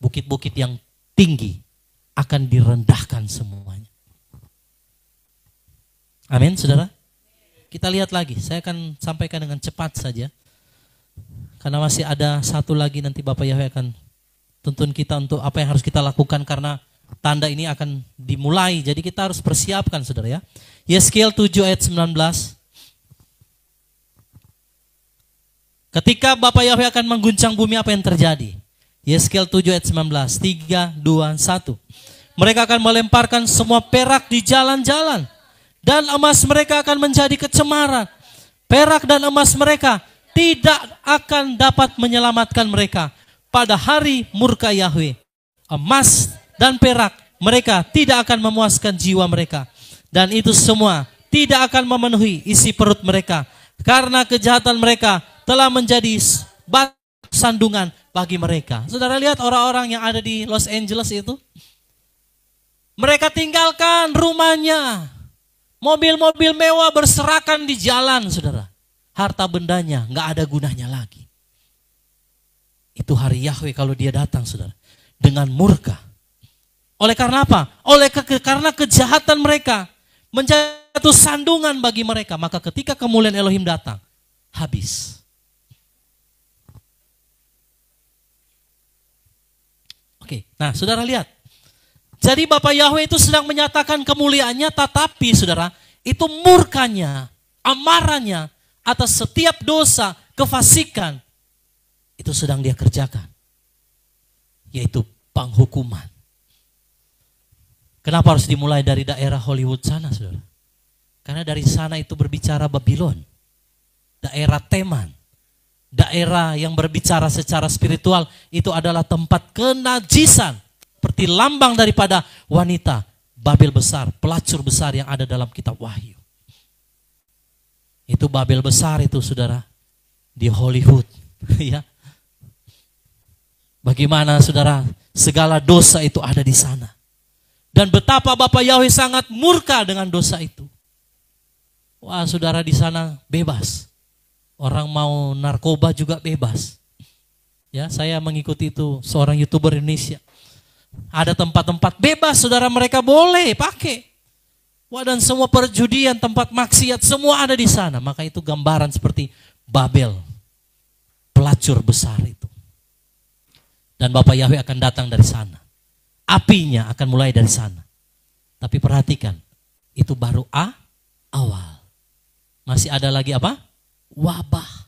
Bukit-bukit yang tinggi akan direndahkan semuanya. Amin, saudara. Kita lihat lagi, saya akan sampaikan dengan cepat saja. Karena masih ada satu lagi nanti Bapak Yahweh akan tuntun kita untuk apa yang harus kita lakukan. Karena tanda ini akan dimulai, jadi kita harus persiapkan saudara ya. Yeskiel 7 ayat 19. Ketika Bapak Yahweh akan mengguncang bumi, apa yang terjadi? Yeskiel 7 ayat 19, 3, 2, 1. Mereka akan melemparkan semua perak di jalan-jalan. Dan emas mereka akan menjadi kecemaran. Perak dan emas mereka tidak akan dapat menyelamatkan mereka. Pada hari murka Yahweh, emas dan perak mereka tidak akan memuaskan jiwa mereka. Dan itu semua tidak akan memenuhi isi perut mereka. Karena kejahatan mereka telah menjadi batu sandungan bagi mereka. Saudara lihat orang-orang yang ada di Los Angeles itu. Mereka tinggalkan rumahnya. Mobil-mobil mewah berserakan di jalan, saudara. Harta bendanya nggak ada gunanya lagi. Itu hari Yahweh kalau dia datang, saudara. Dengan murka. Oleh karena apa? Karena kejahatan mereka menjadi sandungan bagi mereka. Maka ketika kemuliaan Elohim datang, habis. Oke, nah saudara lihat. Jadi Bapak Yahweh itu sedang menyatakan kemuliaannya, tetapi saudara, itu murkanya, amarahnya atas setiap dosa, kefasikan, itu sedang dia kerjakan. Yaitu penghukuman. Kenapa harus dimulai dari daerah Hollywood sana, saudara? Karena dari sana itu berbicara Babylon, daerah Teman, daerah yang berbicara secara spiritual, itu adalah tempat kenajisan. Seperti lambang daripada wanita Babel besar, pelacur besar yang ada dalam kitab Wahyu. Itu Babel besar itu saudara, di Hollywood. Ya. Bagaimana saudara, segala dosa itu ada di sana. Dan betapa Bapak Yahweh sangat murka dengan dosa itu. Wah saudara, di sana bebas. Orang mau narkoba juga bebas. Ya, saya mengikuti itu seorang YouTuber Indonesia. Ada tempat-tempat bebas, saudara, mereka boleh pakai. Wah, dan semua perjudian, tempat maksiat, semua ada di sana. Maka itu gambaran seperti Babel, pelacur besar itu. Dan Bapak Yahweh akan datang dari sana. Apinya akan mulai dari sana. Tapi perhatikan, itu baru awal. Masih ada lagi apa? Wabah.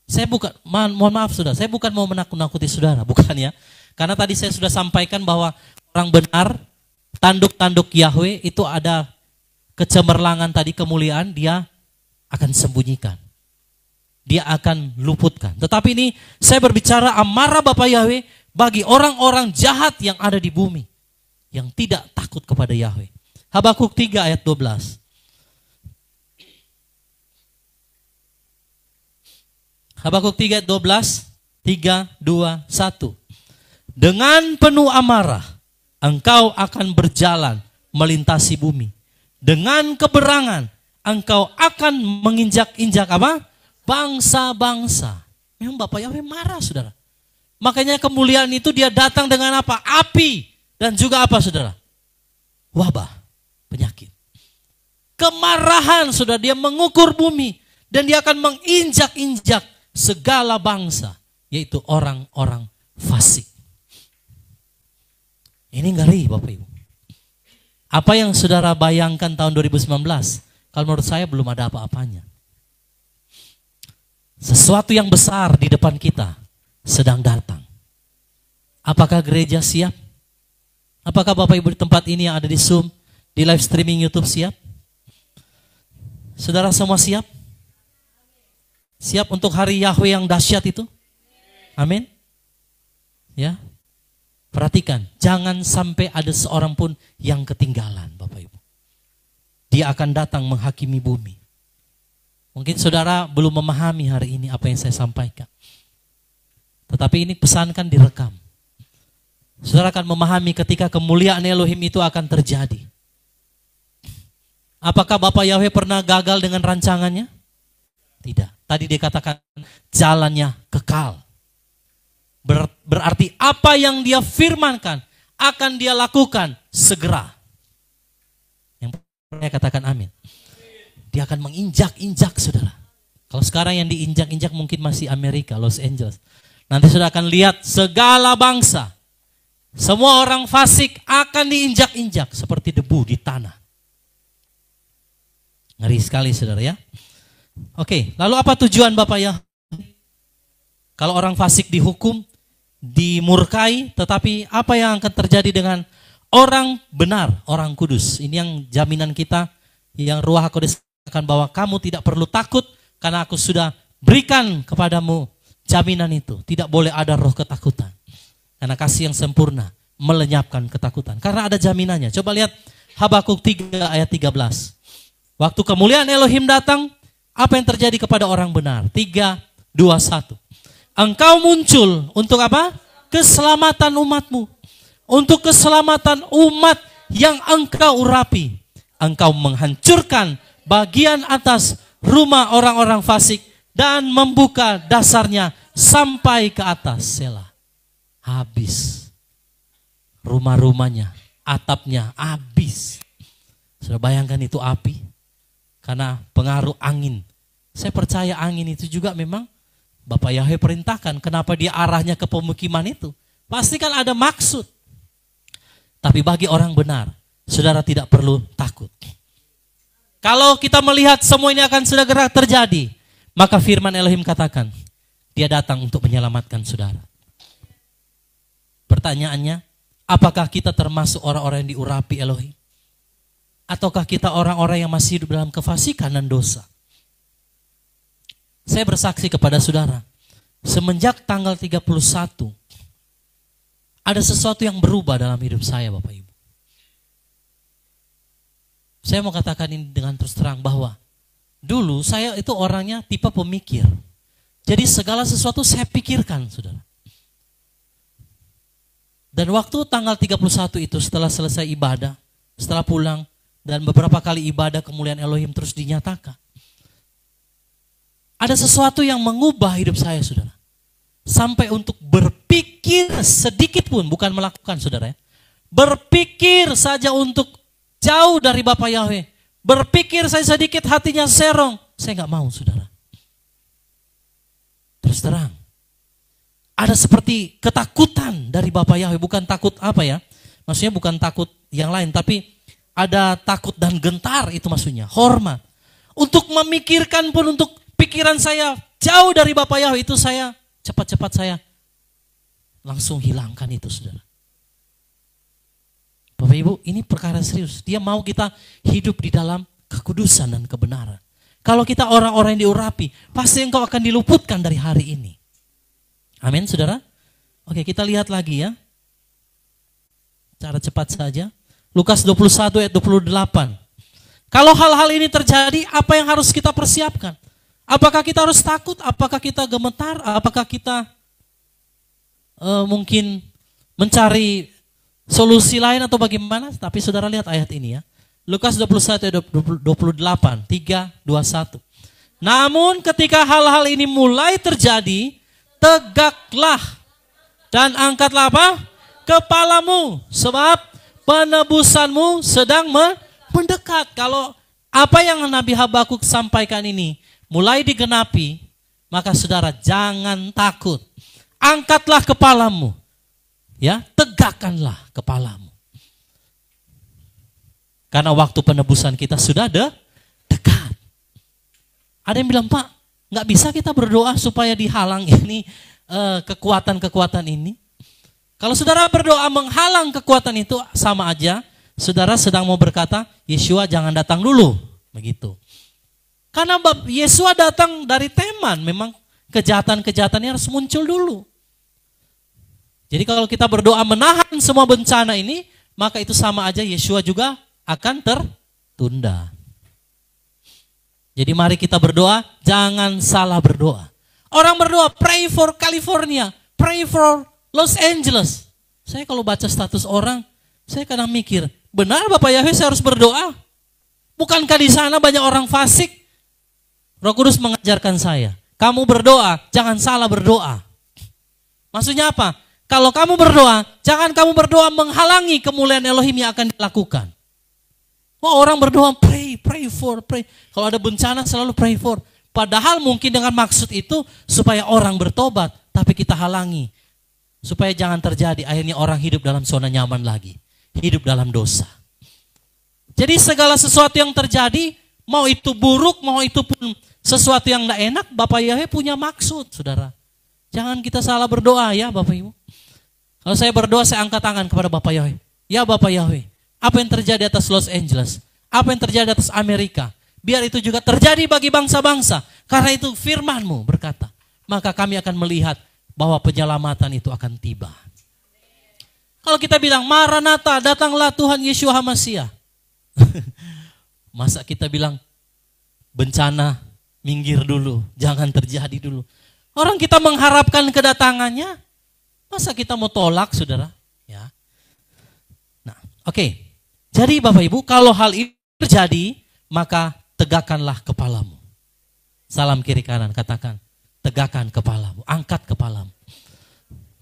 Saya bukan, mohon maaf saudara, saya bukan mau menakut-nakuti saudara, bukan ya. Karena tadi saya sudah sampaikan bahwa orang benar, tanduk-tanduk Yahweh itu ada kecemerlangan tadi, kemuliaan, dia akan sembunyikan. Dia akan luputkan. Tetapi ini saya berbicara amarah Bapa Yahweh bagi orang-orang jahat yang ada di bumi. Yang tidak takut kepada Yahweh. Habakuk 3 ayat 12. Habakuk 3 ayat 12. 3, 2, 1. Dengan penuh amarah engkau akan berjalan melintasi bumi. Dengan keberangan engkau akan menginjak-injak apa? Bangsa-bangsa. Memang Bapak Yahweh marah, saudara. Makanya kemuliaan itu dia datang dengan apa? Api. Dan juga apa, saudara? Wabah, penyakit. Kemarahan, saudara, dia mengukur bumi. Dan dia akan menginjak-injak segala bangsa. Yaitu orang-orang fasik. Ini ngeri, Bapak Ibu. Apa yang saudara bayangkan tahun 2019? Kalau menurut saya belum ada apa-apanya. Sesuatu yang besar di depan kita sedang datang. Apakah gereja siap? Apakah Bapak Ibu di tempat ini yang ada di Zoom, di live streaming YouTube siap? Saudara semua siap? Siap untuk hari Yahweh yang dahsyat itu? Amin. Ya. Perhatikan, jangan sampai ada seorang pun yang ketinggalan, Bapak Ibu. Dia akan datang menghakimi bumi. Mungkin saudara belum memahami hari ini apa yang saya sampaikan. Tetapi ini pesankan direkam. Saudara akan memahami ketika kemuliaan Elohim itu akan terjadi. Apakah Bapak Yahweh pernah gagal dengan rancangannya? Tidak. Tadi dia katakan jalannya kekal. Berarti apa yang dia firmankan akan dia lakukan segera. Yang pertama katakan amin. Dia akan menginjak-injak, saudara. Kalau sekarang yang diinjak-injak mungkin masih Amerika, Los Angeles. Nanti saudara akan lihat segala bangsa. Semua orang fasik akan diinjak-injak seperti debu di tanah. Ngeri sekali, saudara ya. Oke, lalu apa tujuan Bapak ya? Kalau orang fasik dihukum, dimurkai, tetapi apa yang akan terjadi dengan orang benar, orang kudus? Ini yang jaminan kita, yang Ruach HaKodes katakan bahwa kamu tidak perlu takut karena aku sudah berikan kepadamu jaminan itu. Tidak boleh ada roh ketakutan. Karena kasih yang sempurna melenyapkan ketakutan. Karena ada jaminannya. Coba lihat Habakuk 3 ayat 13. Waktu kemuliaan Elohim datang, apa yang terjadi kepada orang benar? 3, 2, 1. Engkau muncul untuk apa? Keselamatan umatmu. Untuk keselamatan umat yang engkau urapi. Engkau menghancurkan bagian atas rumah orang-orang fasik dan membuka dasarnya sampai ke atas. Selah. Habis. Rumah-rumahnya, atapnya habis. Sudah bayangkan itu api? Karena pengaruh angin. Saya percaya angin itu juga memang Bapak Yahweh perintahkan. Kenapa dia arahnya ke pemukiman itu? Pasti kan ada maksud. Tapi bagi orang benar, saudara tidak perlu takut. Kalau kita melihat semua ini akan segera terjadi, maka firman Elohim katakan, dia datang untuk menyelamatkan saudara. Pertanyaannya, apakah kita termasuk orang-orang yang diurapi Elohim? Ataukah kita orang-orang yang masih hidup dalam kefasikan dan dosa? Saya bersaksi kepada saudara, semenjak tanggal 31, ada sesuatu yang berubah dalam hidup saya Bapak Ibu. Saya mau katakan ini dengan terus terang bahwa dulu saya itu orangnya tipe pemikir. Jadi segala sesuatu saya pikirkan, saudara. Dan waktu tanggal 31 itu setelah selesai ibadah, setelah pulang, dan beberapa kali ibadah kemuliaan Elohim terus dinyatakan. Ada sesuatu yang mengubah hidup saya, saudara. Sampai untuk berpikir berpikir sedikit pun, bukan melakukan saudara ya. Berpikir saja untuk jauh dari Bapa Yahweh. Berpikir saya sedikit hatinya serong. Saya nggak mau saudara. Terus terang. Ada seperti ketakutan dari Bapa Yahweh. Bukan takut apa ya. Maksudnya bukan takut yang lain. Tapi ada takut dan gentar itu maksudnya. Hormat. Untuk memikirkan pun, untuk pikiran saya jauh dari Bapa Yahweh. Itu saya cepat-cepat saya langsung hilangkan itu saudara. Bapak Ibu, ini perkara serius. Dia mau kita hidup di dalam kekudusan dan kebenaran. Kalau kita orang-orang yang diurapi, pasti engkau akan diluputkan dari hari ini. Amin, saudara. Oke, kita lihat lagi ya. Cara cepat saja. Lukas 21 ayat 28. Kalau hal-hal ini terjadi, apa yang harus kita persiapkan? Apakah kita harus takut? Apakah kita gemetar? Apakah kita mungkin mencari solusi lain atau bagaimana? Tapi saudara lihat ayat ini ya. Lukas 21 ayat 28, 3, 21. Namun ketika hal-hal ini mulai terjadi, tegaklah dan angkatlah apa? Kepalamu, sebab penebusanmu sedang mendekat. Kalau apa yang Nabi Habakuk sampaikan ini mulai digenapi, maka saudara jangan takut. Angkatlah kepalamu. Ya, tegakkanlah kepalamu. Karena waktu penebusan kita sudah dekat. Ada yang bilang, Pak, nggak bisa kita berdoa supaya dihalang ini kekuatan-kekuatan ini. Kalau saudara berdoa menghalang kekuatan itu, sama aja saudara sedang mau berkata, Yesua jangan datang dulu. Begitu. Karena Yesua datang dari Teman, memang kejahatan-kejahatannya harus muncul dulu. Jadi kalau kita berdoa menahan semua bencana ini, maka itu sama aja Yesua juga akan tertunda. Jadi mari kita berdoa, jangan salah berdoa. Orang berdoa, pray for California, pray for Los Angeles. Saya kalau baca status orang, saya kadang mikir, benar Bapak Yahweh saya harus berdoa? Bukankah di sana banyak orang fasik? Roh Kudus mengajarkan saya, kamu berdoa, jangan salah berdoa. Maksudnya apa? Kalau kamu berdoa, jangan kamu berdoa menghalangi kemuliaan Elohim yang akan dilakukan. Oh, orang berdoa, pray. Kalau ada bencana selalu pray for. Padahal mungkin dengan maksud itu supaya orang bertobat, tapi kita halangi. Supaya jangan terjadi, akhirnya orang hidup dalam zona nyaman lagi. Hidup dalam dosa. Jadi segala sesuatu yang terjadi, mau itu buruk, mau itu pun sesuatu yang tidak enak, Bapak Yahweh punya maksud, saudara. Jangan kita salah berdoa ya Bapak Ibu. Kalau saya berdoa, saya angkat tangan kepada Bapak Yahweh. Ya Bapak Yahweh, apa yang terjadi atas Los Angeles? Apa yang terjadi atas Amerika? Biar itu juga terjadi bagi bangsa-bangsa. Karena itu firman-Mu berkata, maka kami akan melihat bahwa penyelamatan itu akan tiba. Kalau kita bilang, Maranatha, datanglah Tuhan Yeshua HaMashiach. Masa kita bilang, bencana minggir dulu, jangan terjadi dulu. Orang kita mengharapkan kedatangannya, masa kita mau tolak, saudara? Ya. Nah, oke. Jadi Bapak Ibu, kalau hal ini terjadi, maka tegakkanlah kepalamu. Salam kiri kanan, katakan, tegakkan kepalamu, angkat kepalamu.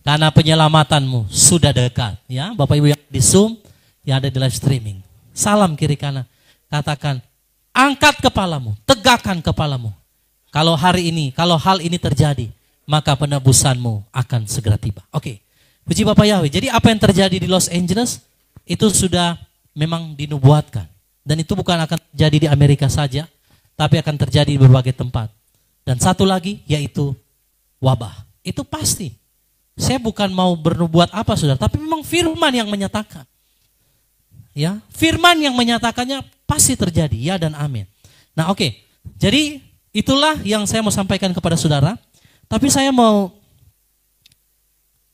Karena penyelamatanmu sudah dekat. Ya, Bapak Ibu yang di Zoom, yang ada di live streaming. Salam kiri kanan, katakan, angkat kepalamu, tegakkan kepalamu. Kalau hari ini, kalau hal ini terjadi, maka penebusanmu akan segera tiba. Oke, puji Bapak Yahweh. Jadi apa yang terjadi di Los Angeles, itu sudah memang dinubuatkan. Dan itu bukan akan terjadi di Amerika saja, tapi akan terjadi di berbagai tempat. Dan satu lagi, yaitu wabah. Itu pasti. Saya bukan mau bernubuat apa, saudara, tapi memang firman yang menyatakan. Ya, firman yang menyatakannya pasti terjadi, ya dan amin. Nah oke, jadi itulah yang saya mau sampaikan kepada saudara. Tapi saya mau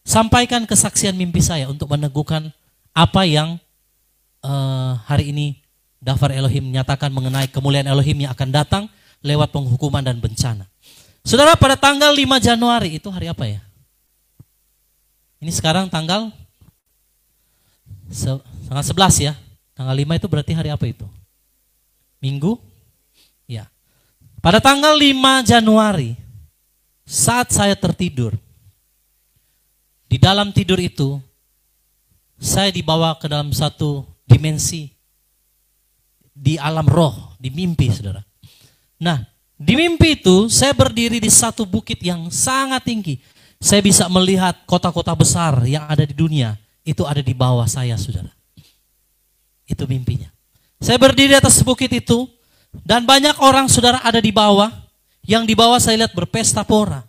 sampaikan kesaksian mimpi saya untuk meneguhkan apa yang hari ini Dafar Elohim menyatakan mengenai kemuliaan Elohim yang akan datang lewat penghukuman dan bencana. Saudara, pada tanggal 5 Januari, itu hari apa ya? Ini sekarang tanggal 11 ya. Tanggal 5 itu berarti hari apa itu? Minggu? Ya. Pada tanggal 5 Januari, saat saya tertidur, Di dalam tidur itu, saya dibawa ke dalam satu dimensi di alam roh, di mimpi, saudara. Nah, di mimpi itu saya berdiri di satu bukit yang sangat tinggi. Saya bisa melihat kota-kota besar yang ada di dunia, itu ada di bawah saya, saudara. Itu mimpinya. Saya berdiri di atas bukit itu, dan banyak orang, saudara, ada di bawah. Yang di bawah saya lihat berpesta pora.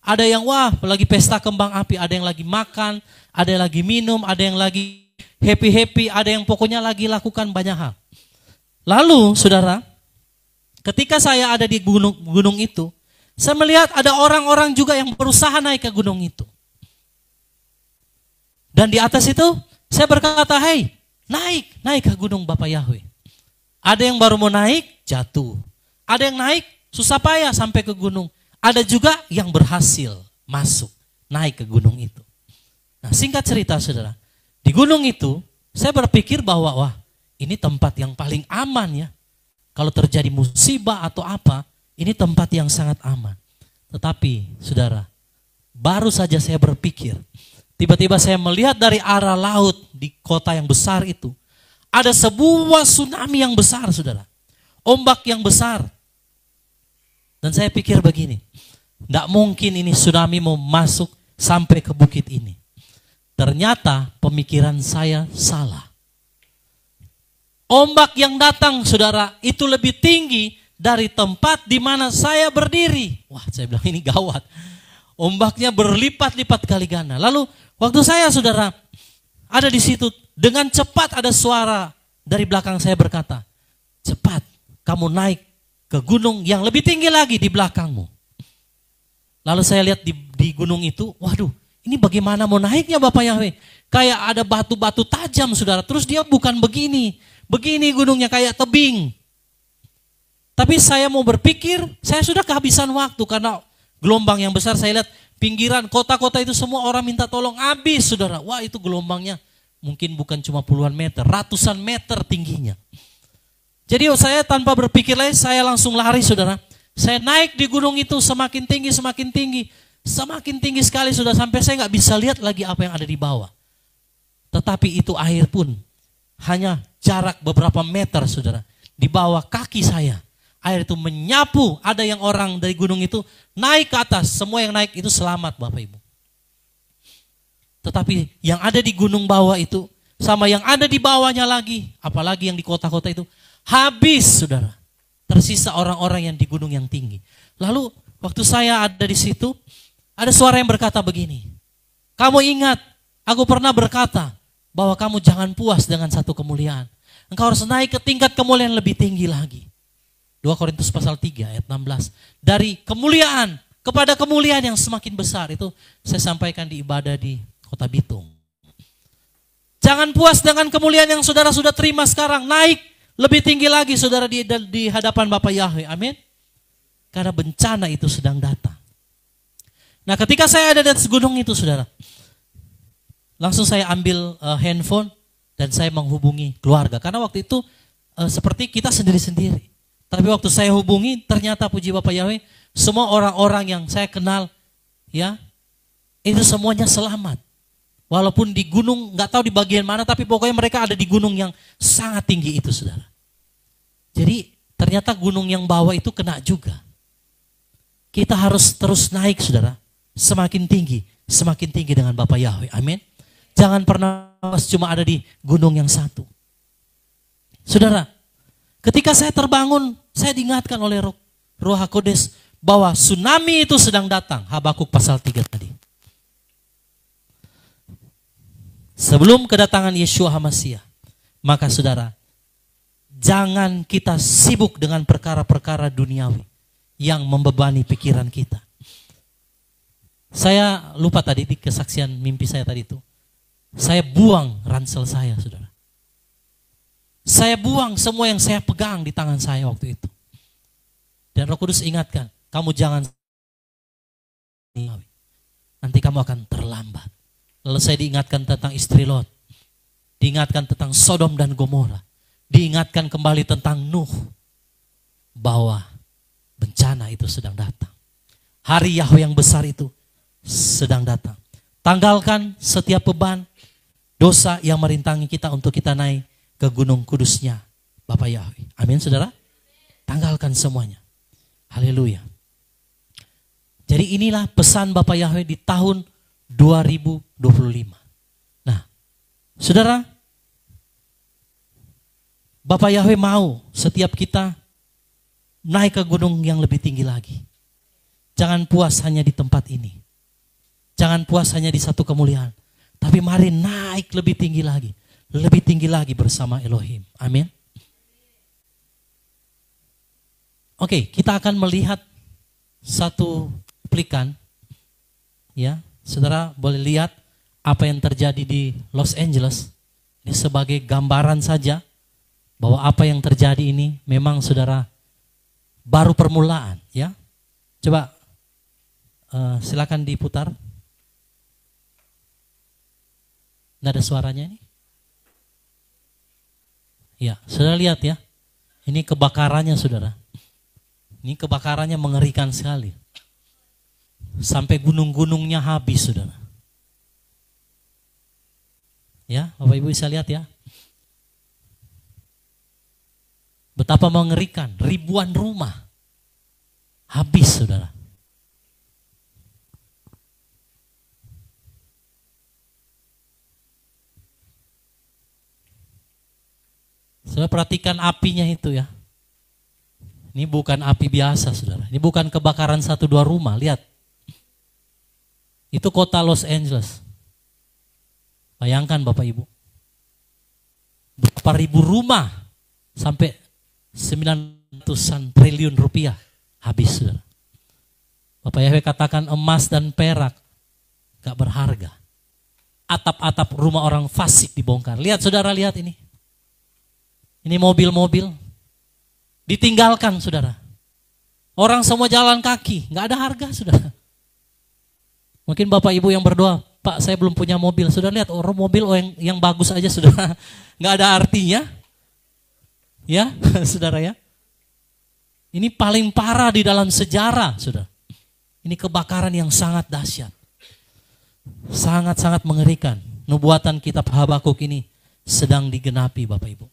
Ada yang lagi pesta kembang api, ada yang lagi makan, ada yang lagi minum, ada yang lagi happy-happy, ada yang pokoknya lagi lakukan banyak hal. Lalu, saudara, ketika saya ada di gunung itu, saya melihat ada orang-orang juga yang berusaha naik ke gunung itu. Dan di atas itu, saya berkata, "Hei, naik ke gunung Bapak Yahweh." Ada yang baru mau naik, jatuh. Ada yang naik, susah payah sampai ke gunung. Ada juga yang berhasil masuk, naik ke gunung itu. Nah, singkat cerita, saudara, di gunung itu, saya berpikir bahwa, ini tempat yang paling aman ya. Kalau terjadi musibah atau apa, ini tempat yang sangat aman. Tetapi, saudara, baru saja saya berpikir, tiba-tiba saya melihat dari arah laut di kota yang besar itu, ada sebuah tsunami yang besar, saudara. Ombak yang besar. Dan saya pikir begini, tidak mungkin ini tsunami mau masuk sampai ke bukit ini. Ternyata pemikiran saya salah. Ombak yang datang, saudara, itu lebih tinggi dari tempat di mana saya berdiri. Wah, saya bilang ini gawat. Ombaknya berlipat-lipat kali ganda. Lalu waktu saya, saudara, ada di situ, dengan cepat ada suara dari belakang saya berkata, "Cepat, kamu naik ke gunung yang lebih tinggi lagi di belakangmu." Lalu saya lihat di gunung itu, waduh, ini bagaimana mau naiknya Bapak Yahweh? Kayak ada batu-batu tajam, saudara. Terus dia bukan begini gunungnya kayak tebing. Tapi saya mau berpikir, saya sudah kehabisan waktu karena gelombang yang besar. Saya lihat pinggiran kota-kota itu semua orang minta tolong, habis, saudara. Wah, itu gelombangnya mungkin bukan cuma puluhan meter, ratusan meter tingginya. Jadi saya tanpa berpikir lagi, saya langsung lari, saudara. Saya naik di gunung itu semakin tinggi sekali, sudah sampai saya nggak bisa lihat lagi apa yang ada di bawah. Tetapi itu air pun hanya jarak beberapa meter, saudara. Di bawah kaki saya, air itu menyapu. Ada yang orang dari gunung itu naik ke atas, semua yang naik itu selamat, Bapak Ibu. Tetapi yang ada di gunung bawah itu, sama yang ada di bawahnya lagi, apalagi yang di kota-kota itu, habis, saudara. Tersisa orang-orang yang di gunung yang tinggi. Lalu waktu saya ada di situ, ada suara yang berkata begini, "Kamu ingat, aku pernah berkata bahwa kamu jangan puas dengan satu kemuliaan. Engkau harus naik ke tingkat kemuliaan lebih tinggi lagi." 2 Korintus pasal 3 ayat 16. Dari kemuliaan kepada kemuliaan yang semakin besar. Itu saya sampaikan di ibadah di Kota Bitung. Jangan puas dengan kemuliaan yang saudara sudah terima sekarang. Naik lebih tinggi lagi, saudara, di hadapan Bapak Yahweh. Amin. Karena bencana itu sedang datang. Nah, ketika saya ada di atas gunung itu, saudara, langsung saya ambil handphone dan saya menghubungi keluarga. Karena waktu itu seperti kita sendiri-sendiri. Tapi waktu saya hubungi, ternyata puji Bapak Yahweh, semua orang-orang yang saya kenal, ya, itu semuanya selamat. Walaupun di gunung, nggak tahu di bagian mana, tapi pokoknya mereka ada di gunung yang sangat tinggi itu, saudara. Jadi ternyata gunung yang bawah itu kena juga. Kita harus terus naik, saudara. Semakin tinggi dengan Bapak Yahweh. Amin. Jangan pernah cuma ada di gunung yang satu. Saudara, ketika saya terbangun, saya diingatkan oleh Roh HaKodes bahwa tsunami itu sedang datang. Habakuk pasal 3 tadi. Sebelum kedatangan Yeshua HaMasiah, maka saudara, jangan kita sibuk dengan perkara-perkara duniawi yang membebani pikiran kita. Saya lupa tadi di kesaksian mimpi saya tadi itu. Saya buang ransel saya, saudara. Saya buang semua yang saya pegang di tangan saya waktu itu. Dan Roh Kudus ingatkan, kamu jangan, nanti kamu akan terlambat. Lalu saya diingatkan tentang istri Lot. Diingatkan tentang Sodom dan Gomora. Diingatkan kembali tentang Nuh. Bahwa bencana itu sedang datang. Hari Yahweh yang besar itu sedang datang. Tanggalkan setiap beban dosa yang merintangi kita untuk kita naik ke gunung kudusnya Bapa Yahweh. Amin saudara. Tanggalkan semuanya. Haleluya. Jadi inilah pesan Bapa Yahweh di tahun 2025. Nah, saudara, Bapa Yahweh mau setiap kita naik ke gunung yang lebih tinggi lagi. Jangan puas hanya di tempat ini. Jangan puas hanya di satu kemuliaan. Tapi mari naik lebih tinggi lagi. Lebih tinggi lagi bersama Elohim. Amin. Oke, kita akan melihat satu cuplikan. Ya, saudara boleh lihat apa yang terjadi di Los Angeles. Ini sebagai gambaran saja bahwa apa yang terjadi ini memang saudara baru permulaan. Ya, coba silakan diputar. Nggak ada suaranya ini? Ya, saudara lihat ya. Ini kebakarannya saudara. Ini kebakarannya mengerikan sekali. Sampai gunung-gunungnya habis saudara. Ya, Bapak Ibu bisa lihat ya. Betapa mengerikan, ribuan rumah habis saudara. Saudara perhatikan apinya itu ya. Ini bukan api biasa saudara. Ini bukan kebakaran 1-2 rumah. Lihat. Itu kota Los Angeles. Bayangkan Bapak Ibu. Berapa ribu rumah. Sampai 900-an triliun rupiah. Habis saudara. Bapak Yahweh katakan emas dan perak. Gak berharga. Atap-atap rumah orang fasik dibongkar. Lihat saudara, lihat ini. Ini mobil-mobil ditinggalkan saudara. Orang semua jalan kaki, nggak ada harga saudara. Mungkin Bapak Ibu yang berdoa, Pak saya belum punya mobil. Saudara lihat orang mobil yang bagus aja saudara, nggak ada artinya. Ya saudara ya. Ini paling parah di dalam sejarah saudara. Ini kebakaran yang sangat dahsyat. Sangat-sangat mengerikan. Nubuatan kitab Habakuk ini sedang digenapi Bapak Ibu.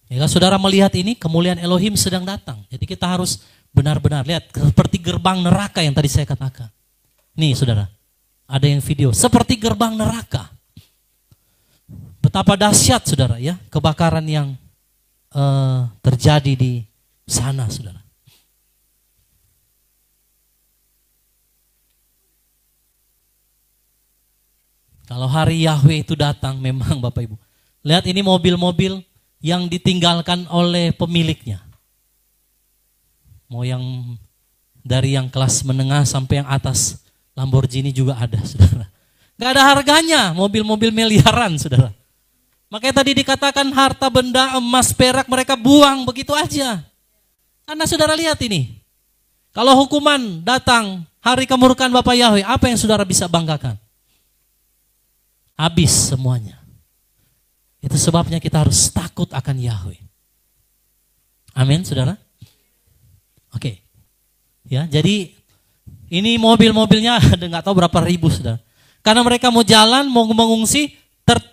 Ya, saudara melihat ini kemuliaan Elohim sedang datang. Jadi kita harus benar-benar lihat seperti gerbang neraka yang tadi saya katakan. Nih saudara, ada yang video seperti gerbang neraka. Betapa dahsyat saudara ya kebakaran yang terjadi di sana saudara. Kalau hari Yahweh itu datang memang Bapak Ibu. Lihat ini mobil-mobil yang ditinggalkan oleh pemiliknya. Mau yang dari yang kelas menengah sampai yang atas Lamborghini juga ada, saudara. Gak ada harganya, mobil-mobil miliaran, saudara. Makanya tadi dikatakan harta benda, emas, perak mereka buang begitu aja. Karena saudara lihat ini. Kalau hukuman datang, hari kemurkaan Bapak Yahweh, apa yang saudara bisa banggakan? Habis semuanya. Itu sebabnya kita harus takut akan Yahweh. Amin, saudara. Oke. Ya, jadi ini mobil-mobilnya ada nggak tahu berapa ribu, saudara. Karena mereka mau jalan, mau mengungsi,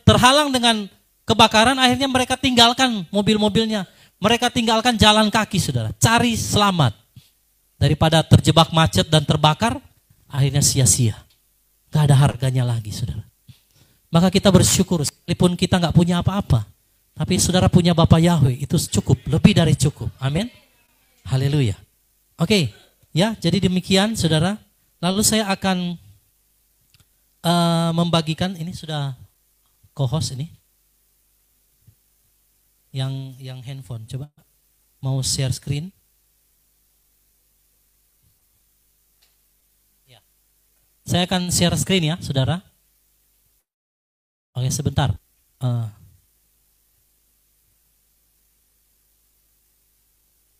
terhalang dengan kebakaran, akhirnya mereka tinggalkan mobil-mobilnya. Mereka tinggalkan jalan kaki, saudara. Cari selamat. Daripada terjebak macet dan terbakar, akhirnya sia-sia. Gak ada harganya lagi, saudara. Maka kita bersyukur, sekalipun kita gak punya apa-apa. Tapi saudara punya Bapa Yahweh, itu cukup, lebih dari cukup. Amin. Haleluya. Oke, ya jadi demikian saudara. Lalu saya akan membagikan, ini sudah co-host ini. Yang handphone, coba mau share screen. Ya. Saya akan share screen ya saudara. Oke sebentar.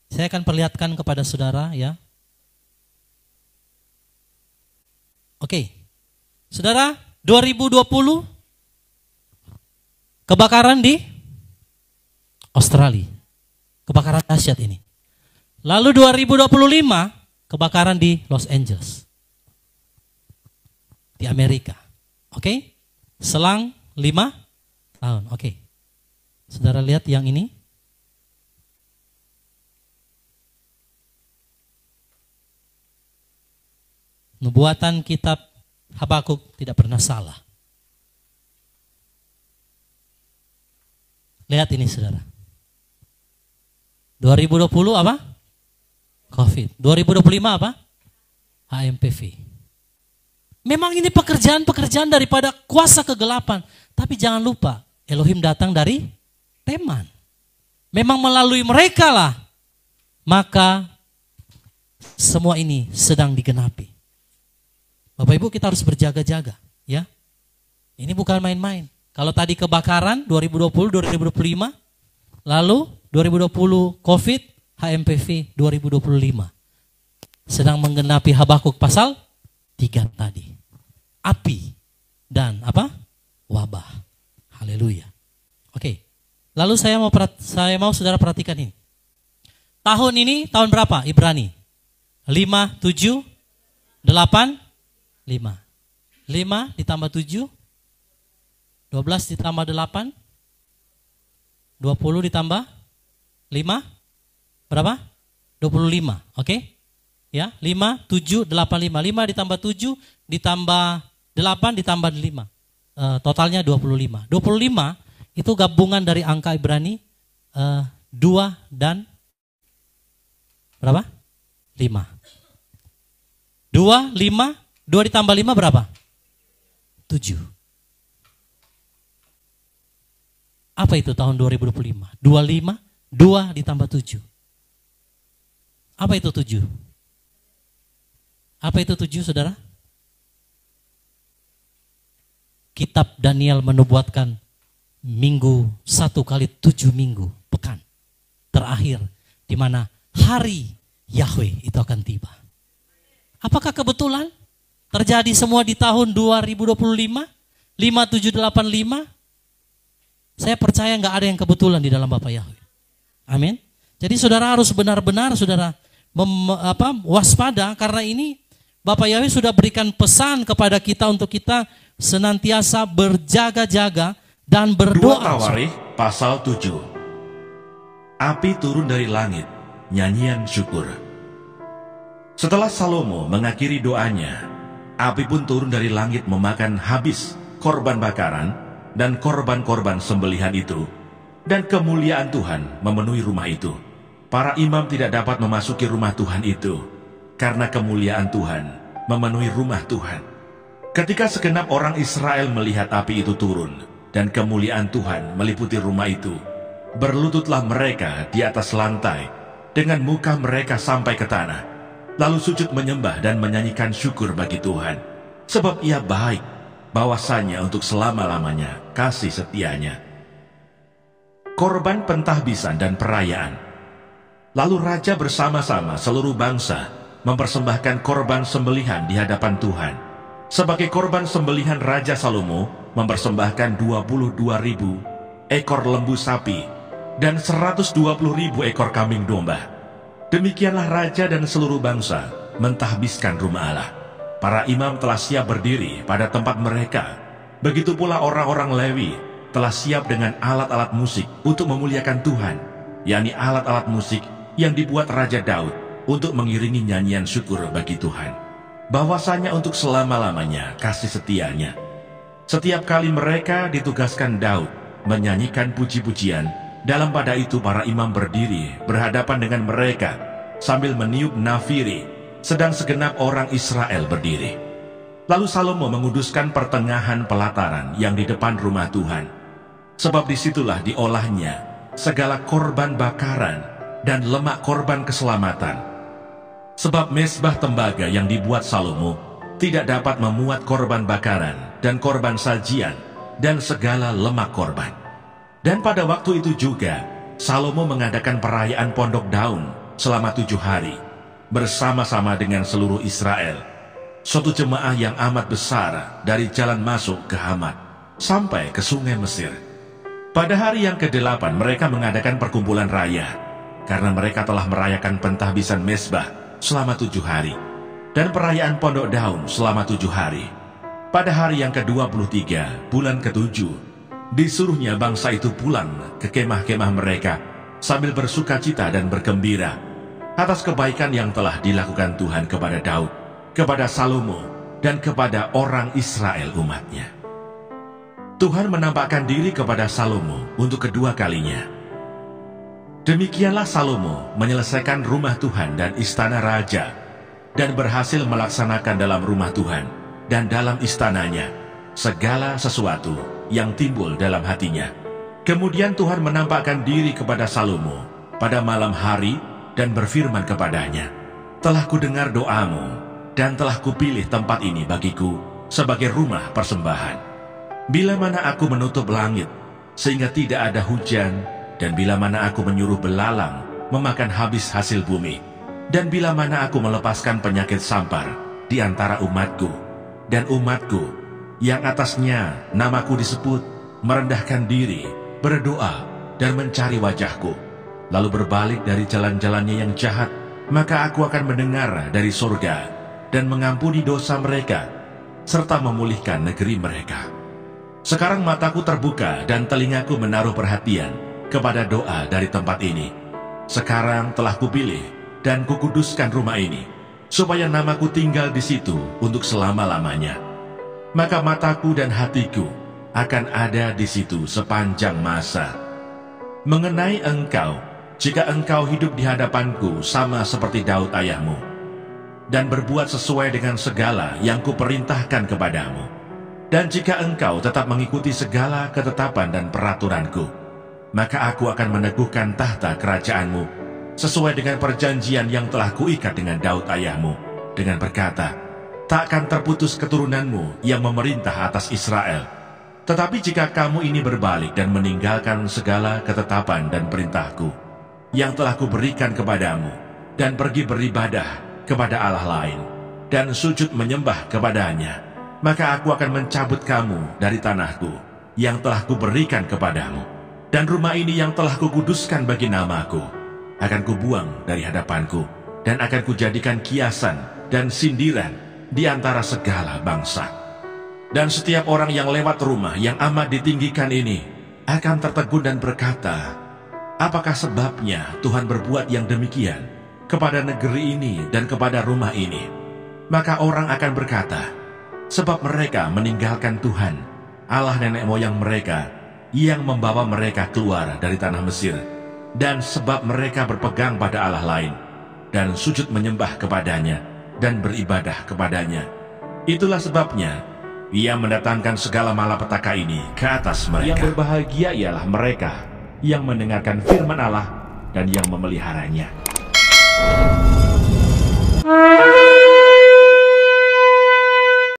Saya akan perlihatkan kepada saudara ya. Oke. Saudara, 2020 kebakaran di Australia. Kebakaran dahsyat ini. Lalu 2025 kebakaran di Los Angeles. di Amerika. Oke? Selang 5 tahun. Oke. Saudara lihat yang ini. Nubuatan kitab Habakuk tidak pernah salah. Lihat ini saudara. 2020 apa? COVID. 2025 apa? HMPV. Memang ini pekerjaan-pekerjaan daripada kuasa kegelapan. Tapi jangan lupa, Elohim datang dari Teman. Memang melalui mereka lah. Maka semua ini sedang digenapi. Bapak Ibu, kita harus berjaga-jaga, ya. Ini bukan main-main. Kalau tadi kebakaran 2020, 2025, lalu 2020 COVID, HMPV 2025. Sedang menggenapi Habakuk pasal 3 tadi. Api dan apa? Wabah. Haleluya. Oke. Lalu saya mau saudara perhatikan ini. Tahun ini tahun berapa? Ibrani 5, 7, 8, 5. 5 ditambah 7, 12 ditambah 8, 20 ditambah 5, berapa? 25, oke? Ya, 5, 7, 8, 5. 5 ditambah 7, ditambah 8, ditambah 5. Totalnya 25. 25 itu gabungan dari angka Ibrani 2 dan berapa? 5. 2, 5, 2 ditambah 5 berapa? 7. Apa itu tahun 2025? 25, 2 ditambah 7. Apa itu 7? Apa itu 7 saudara? Kitab Daniel menubuatkan minggu 1 kali 7 minggu, pekan terakhir, di mana hari Yahweh itu akan tiba. Apakah kebetulan? Terjadi semua di tahun 2025, 5785. Saya percaya nggak ada yang kebetulan di dalam Bapa Yahweh. Amin. Jadi saudara harus benar-benar saudara waspada, karena ini Bapa Yahweh sudah berikan pesan kepada kita untuk kita senantiasa berjaga-jaga dan berdoa. 2 Tawarikh pasal 7. Api turun dari langit, nyanyian syukur. Setelah Salomo mengakhiri doanya, api pun turun dari langit memakan habis korban bakaran dan korban-korban sembelihan itu, dan kemuliaan Tuhan memenuhi rumah itu. Para imam tidak dapat memasuki rumah Tuhan itu, karena kemuliaan Tuhan memenuhi rumah Tuhan. Ketika segenap orang Israel melihat api itu turun, dan kemuliaan Tuhan meliputi rumah itu, berlututlah mereka di atas lantai, dengan muka mereka sampai ke tanah, lalu sujud menyembah dan menyanyikan syukur bagi Tuhan, sebab Ia baik, bahwasanya untuk selama-lamanya kasih setianya. Korban pentahbisan dan perayaan. Lalu raja bersama-sama seluruh bangsa mempersembahkan korban sembelihan di hadapan Tuhan. Sebagai korban sembelihan, Raja Salomo mempersembahkan 22.000 ekor lembu sapi dan 120.000 ekor kambing domba. Demikianlah raja dan seluruh bangsa mentahbiskan rumah Allah. Para imam telah siap berdiri pada tempat mereka. Begitu pula orang-orang Lewi telah siap dengan alat-alat musik untuk memuliakan Tuhan, yakni alat-alat musik yang dibuat Raja Daud untuk mengiringi nyanyian syukur bagi Tuhan, bahwasanya untuk selama-lamanya kasih setianya. Setiap kali mereka ditugaskan Daud menyanyikan puji-pujian, dalam pada itu para imam berdiri berhadapan dengan mereka sambil meniup nafiri, sedang segenap orang Israel berdiri. Lalu Salomo menguduskan pertengahan pelataran yang di depan rumah Tuhan, sebab disitulah diolahnya segala korban bakaran dan lemak korban keselamatan. Sebab mezbah tembaga yang dibuat Salomo tidak dapat memuat korban bakaran dan korban sajian dan segala lemak korban. Dan pada waktu itu juga Salomo mengadakan perayaan Pondok Daun selama 7 hari bersama-sama dengan seluruh Israel, suatu jemaah yang amat besar dari jalan masuk ke Hamat sampai ke sungai Mesir. Pada hari yang ke-8 mereka mengadakan perkumpulan raya, karena mereka telah merayakan pentahbisan mezbah selama 7 hari dan perayaan Pondok Daun selama 7 hari. Pada hari yang ke-23, bulan ke-7, disuruhnya bangsa itu pulang ke kemah-kemah mereka sambil bersukacita dan bergembira atas kebaikan yang telah dilakukan Tuhan kepada Daud, kepada Salomo, dan kepada orang Israel umatnya. Tuhan menampakkan diri kepada Salomo untuk kedua kalinya. Demikianlah Salomo menyelesaikan rumah Tuhan dan istana raja, dan berhasil melaksanakan dalam rumah Tuhan dan dalam istananya segala sesuatu yang timbul dalam hatinya. Kemudian Tuhan menampakkan diri kepada Salomo pada malam hari dan berfirman kepadanya, "Telah kudengar doamu dan telah kupilih tempat ini bagiku sebagai rumah persembahan. Bila mana aku menutup langit sehingga tidak ada hujan, dan bila mana aku menyuruh belalang memakan habis hasil bumi, dan bila mana aku melepaskan penyakit sampar di antara umatku, dan umatku yang atasnya namaku disebut merendahkan diri, berdoa, dan mencari wajahku, lalu berbalik dari jalan-jalannya yang jahat, maka aku akan mendengar dari surga dan mengampuni dosa mereka, serta memulihkan negeri mereka. Sekarang mataku terbuka dan telingaku menaruh perhatian kepada doa dari tempat ini. Sekarang telah kupilih dan kukuduskan rumah ini, supaya namaku tinggal di situ untuk selama-lamanya. Maka mataku dan hatiku akan ada di situ sepanjang masa. Mengenai engkau, jika engkau hidup di hadapanku sama seperti Daud ayahmu, dan berbuat sesuai dengan segala yang kuperintahkan kepadamu, dan jika engkau tetap mengikuti segala ketetapan dan peraturanku, maka aku akan meneguhkan tahta kerajaanmu sesuai dengan perjanjian yang telah kuikat dengan Daud ayahmu, dengan berkata, takkan terputus keturunanmu yang memerintah atas Israel. Tetapi jika kamu ini berbalik dan meninggalkan segala ketetapan dan perintahku yang telah kuberikan kepadamu, dan pergi beribadah kepada Allah lain, dan sujud menyembah kepadanya, maka aku akan mencabut kamu dari tanahku yang telah kuberikan kepadamu, dan rumah ini yang telah kukuduskan bagi namaku akan kubuang dari hadapanku, dan akan kujadikan kiasan dan sindiran di antara segala bangsa. Dan setiap orang yang lewat rumah yang amat ditinggikan ini akan tertegun dan berkata, apakah sebabnya Tuhan berbuat yang demikian kepada negeri ini dan kepada rumah ini? Maka orang akan berkata, sebab mereka meninggalkan Tuhan, Allah nenek moyang mereka, yang membawa mereka keluar dari tanah Mesir, dan sebab mereka berpegang pada Allah lain, dan sujud menyembah kepadanya, dan beribadah kepadanya. Itulah sebabnya Ia mendatangkan segala malapetaka ini ke atas mereka. Yang berbahagia ialah mereka yang mendengarkan firman Allah dan yang memeliharanya.